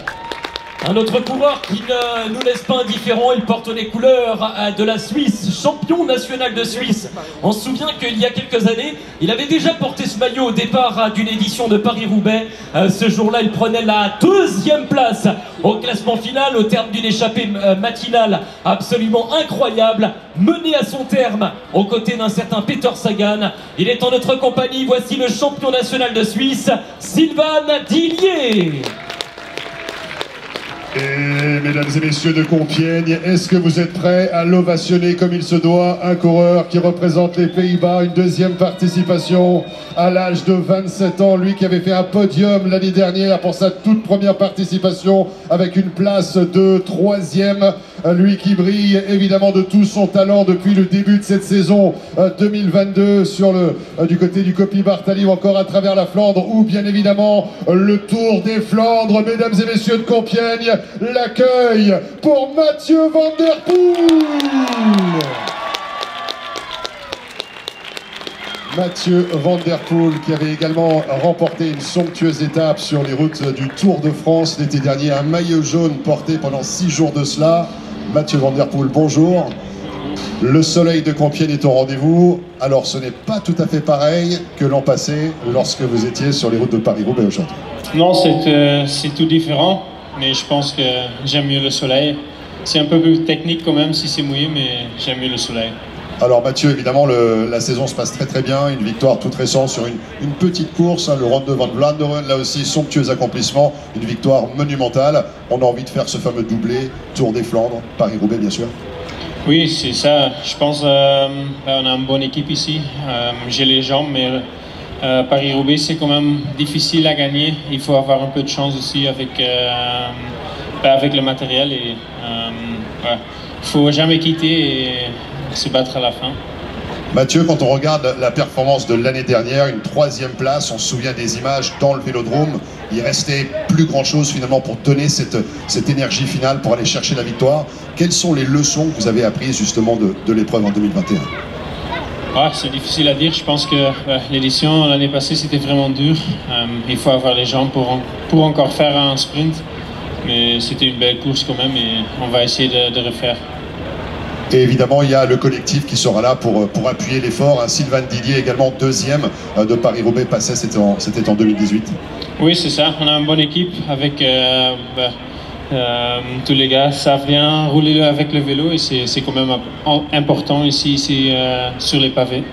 Un autre coureur qui ne nous laisse pas indifférents, il porte les couleurs de la Suisse, champion national de Suisse. On se souvient qu'il y a quelques années, il avait déjà porté ce maillot au départ d'une édition de Paris-Roubaix. Ce jour-là, il prenait la 2e place au classement final au terme d'une échappée matinale absolument incroyable, menée à son terme aux côtés d'un certain Peter Sagan. Il est en notre compagnie, voici le champion national de Suisse, Sylvain Dillier. Et mesdames et messieurs de Compiègne, est-ce que vous êtes prêts à l'ovationner comme il se doit? Un coureur qui représente les Pays-Bas, une 2e participation à l'âge de 27 ans. Lui qui avait fait un podium l'année dernière pour sa toute première participation avec une place de 3e. Lui qui brille évidemment de tout son talent depuis le début de cette saison 2022 sur du côté du Coppi Bartali ou encore à travers la Flandre ou bien évidemment le Tour des Flandres. Mesdames et messieurs de Compiègne, l'accueil pour Mathieu Van Der Poel. Mathieu Van Der Poel qui avait également remporté une somptueuse étape sur les routes du Tour de France l'été dernier, un maillot jaune porté pendant 6 jours de cela. Mathieu Van Der Poel, bonjour. Le soleil de Compiègne est au rendez-vous. Alors ce n'est pas tout à fait pareil que l'an passé lorsque vous étiez sur les routes de Paris-Roubaix aujourd'hui. Non, c'est tout différent, mais je pense que j'aime mieux le soleil. C'est un peu plus technique quand même si c'est mouillé, mais j'aime mieux le soleil. Alors Mathieu, évidemment, la saison se passe très très bien, une victoire toute récente sur une petite course, le Ronde van Vlaanderen, là aussi somptueux accomplissement, une victoire monumentale. On a envie de faire ce fameux doublé, Tour des Flandres, Paris-Roubaix bien sûr. Oui, c'est ça. Je pense qu'on a une bonne équipe ici. J'ai les jambes, mais Paris-Roubaix, c'est quand même difficile à gagner. Il faut avoir un peu de chance aussi avec le matériel. Il ne faut jamais quitter et se battre à la fin. Mathieu, quand on regarde la performance de l'année dernière, une 3e place, on se souvient des images dans le Vélodrome, il restait plus grand chose finalement pour donner cette énergie finale pour aller chercher la victoire. Quelles sont les leçons que vous avez apprises justement de l'épreuve en 2021? C'est difficile à dire. Je pense que l'édition l'année passée c'était vraiment dur. Il faut avoir les jambes pour encore faire un sprint. Mais c'était une belle course quand même et on va essayer de refaire. Et évidemment, il y a le collectif qui sera là pour appuyer l'effort. Sylvain Didier, également 2e de Paris-Roubaix, passé, c'était en 2018. Oui, c'est ça. On a une bonne équipe avec tous les gars savent bien rouler avec le vélo et c'est quand même important ici sur les pavés.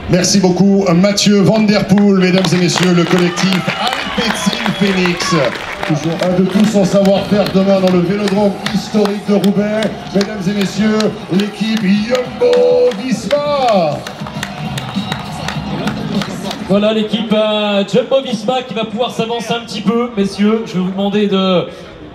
Merci beaucoup Mathieu Van Der Poel, mesdames et messieurs, le collectif Alpecin Phoenix. Toujours un de tout son savoir-faire demain dans le Vélodrome historique de Roubaix. Mesdames et messieurs, l'équipe Jumbo-Visma. Voilà l'équipe Jumbo-Visma qui va pouvoir s'avancer un petit peu. Messieurs, je vais vous demander de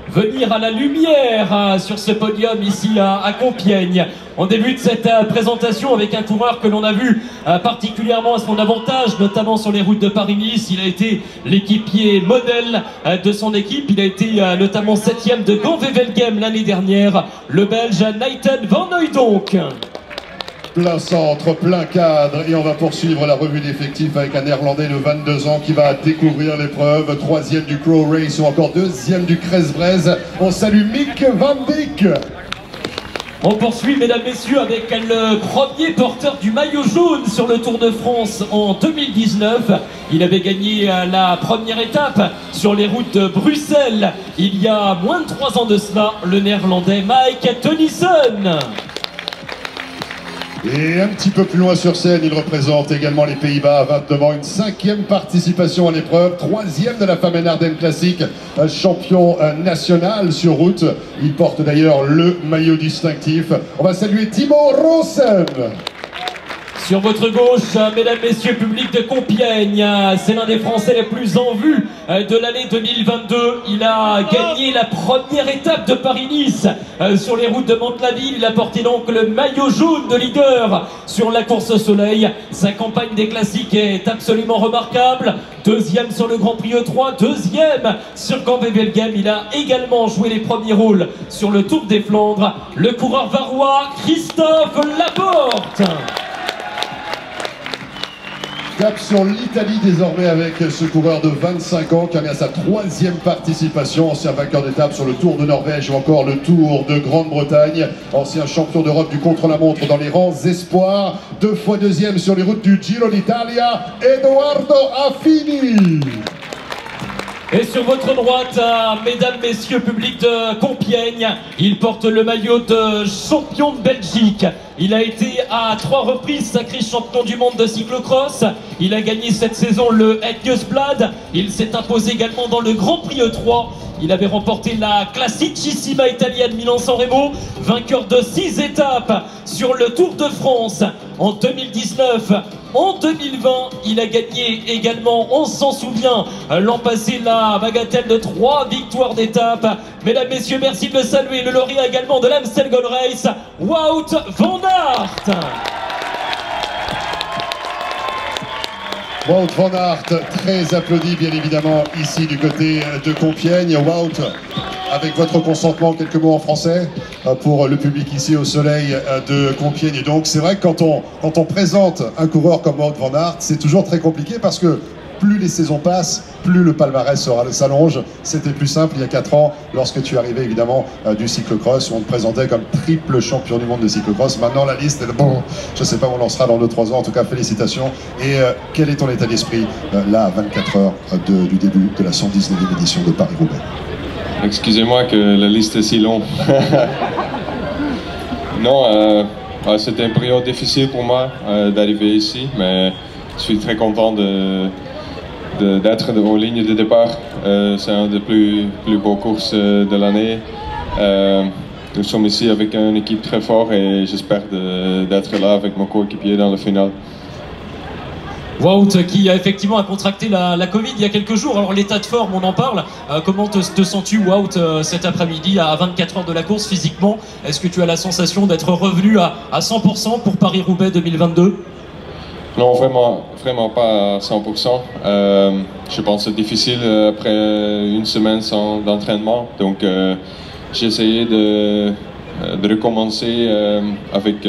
venir à la lumière sur ce podium ici à Compiègne. On débute cette présentation avec un coureur que l'on a vu particulièrement à son avantage, notamment sur les routes de Paris-Nice. Il a été l'équipier modèle de son équipe. Il a été notamment 7e de Gand-Wevelgem l'année dernière, le Belge Nathan Van Hooydonk. Plein centre, plein cadre, et on va poursuivre la revue d'effectifs avec un Néerlandais de 22 ans qui va découvrir l'épreuve, 3e du Crow Race ou encore 2e du Kresbrez. On salue Mick Van Dijk. On poursuit, mesdames, messieurs, avec le premier porteur du maillot jaune sur le Tour de France en 2019. Il avait gagné la première étape sur les routes de Bruxelles il y a moins de 3 ans de cela, le Néerlandais Mike Teunissen. Et un petit peu plus loin sur scène, il représente également les Pays-Bas, 22 ans, une 5e participation à l'épreuve, 3e de la Femmen Ardennes Classique, champion national sur route. Il porte d'ailleurs le maillot distinctif. On va saluer Timo Rosen. Sur votre gauche, mesdames, messieurs, public de Compiègne, c'est l'un des Français les plus en vue de l'année 2022. Il a gagné la première étape de Paris-Nice sur les routes de Mantes-la-Ville. Il a porté donc le maillot jaune de leader sur la course au soleil. Sa campagne des classiques est absolument remarquable. 2e sur le Grand Prix E3, 2e sur Gand-Wevelgem. Il a également joué les premiers rôles sur le Tour des Flandres. Le coureur varois Christophe Laporte. Cap sur l'Italie désormais avec ce coureur de 25 ans qui en est à sa 3e participation, ancien vainqueur d'étape sur le Tour de Norvège ou encore le Tour de Grande-Bretagne, ancien champion d'Europe du contre-la-montre dans les rangs espoirs, 2 fois 2e sur les routes du Giro d'Italia, Edoardo Affini. Et sur votre droite, mesdames, messieurs, public de Compiègne, il porte le maillot de champion de Belgique. Il a été à 3 reprises sacré champion du monde de cyclocross. Il a gagné cette saison le Etjesblad. Il s'est imposé également dans le Grand Prix E3. Il avait remporté la Classicissima Italienne Milan-San Remo, vainqueur de 6 étapes sur le Tour de France en 2019. En 2020, il a gagné également, on s'en souvient, l'an passé, la bagatelle de 3 victoires d'étape. Mesdames, messieurs, merci de le saluer. Le lauréat également de l'Amstel Gold Race, Wout van Aert. Wout van Aert, très applaudi bien évidemment ici du côté de Compiègne. Wout, avec votre consentement, quelques mots en français pour le public ici au soleil de Compiègne. Et donc c'est vrai que quand on présente un coureur comme Wout van Aert, c'est toujours très compliqué parce que plus les saisons passent, plus le palmarès s'allonge. C'était plus simple il y a 4 ans lorsque tu arrivais évidemment du cyclocross où on te présentait comme triple champion du monde de cyclocross. Maintenant la liste est bon, je ne sais pas où on lancera dans 2-3 ans, en tout cas félicitations. Et quel est ton état d'esprit là à 24 heures du début de la 119e édition de Paris-Roubaix? Excusez-moi que la liste est si longue. Non, c'était une période difficile pour moi d'arriver ici, mais je suis très content d'être aux lignes de départ. C'est un des plus beaux courses de l'année. nous sommes ici avec une équipe très forte et j'espère d'être là avec mon coéquipier dans la finale. Wout qui effectivement a contracté la Covid il y a quelques jours. Alors l'état de forme, on en parle. Comment te sens-tu, Wout, cet après-midi à 24 heures de la course physiquement? Est-ce que tu as la sensation d'être revenu à 100% pour Paris-Roubaix 2022? Non, vraiment pas à 100%. Je pense que c'est difficile après une semaine sans d'entraînement. Donc j'ai essayé de recommencer avec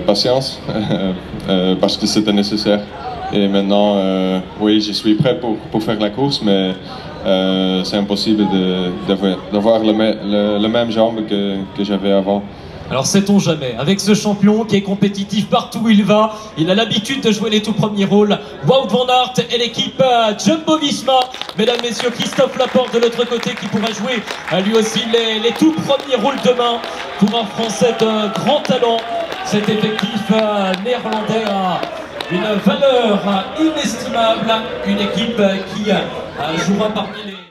patience parce que c'était nécessaire. Et maintenant, oui, je suis prêt pour faire la course, mais c'est impossible d'avoir le même jambe que j'avais avant. Alors sait-on jamais, avec ce champion qui est compétitif partout où il va, il a l'habitude de jouer les tout premiers rôles. Wout van Aert et l'équipe Jumbo-Visma. Mesdames, messieurs, Christophe Laporte de l'autre côté qui pourra jouer lui aussi les tout premiers rôles demain pour un Français de grand talent. Cet effectif néerlandais a une valeur inestimable, une équipe qui jouera parmi les...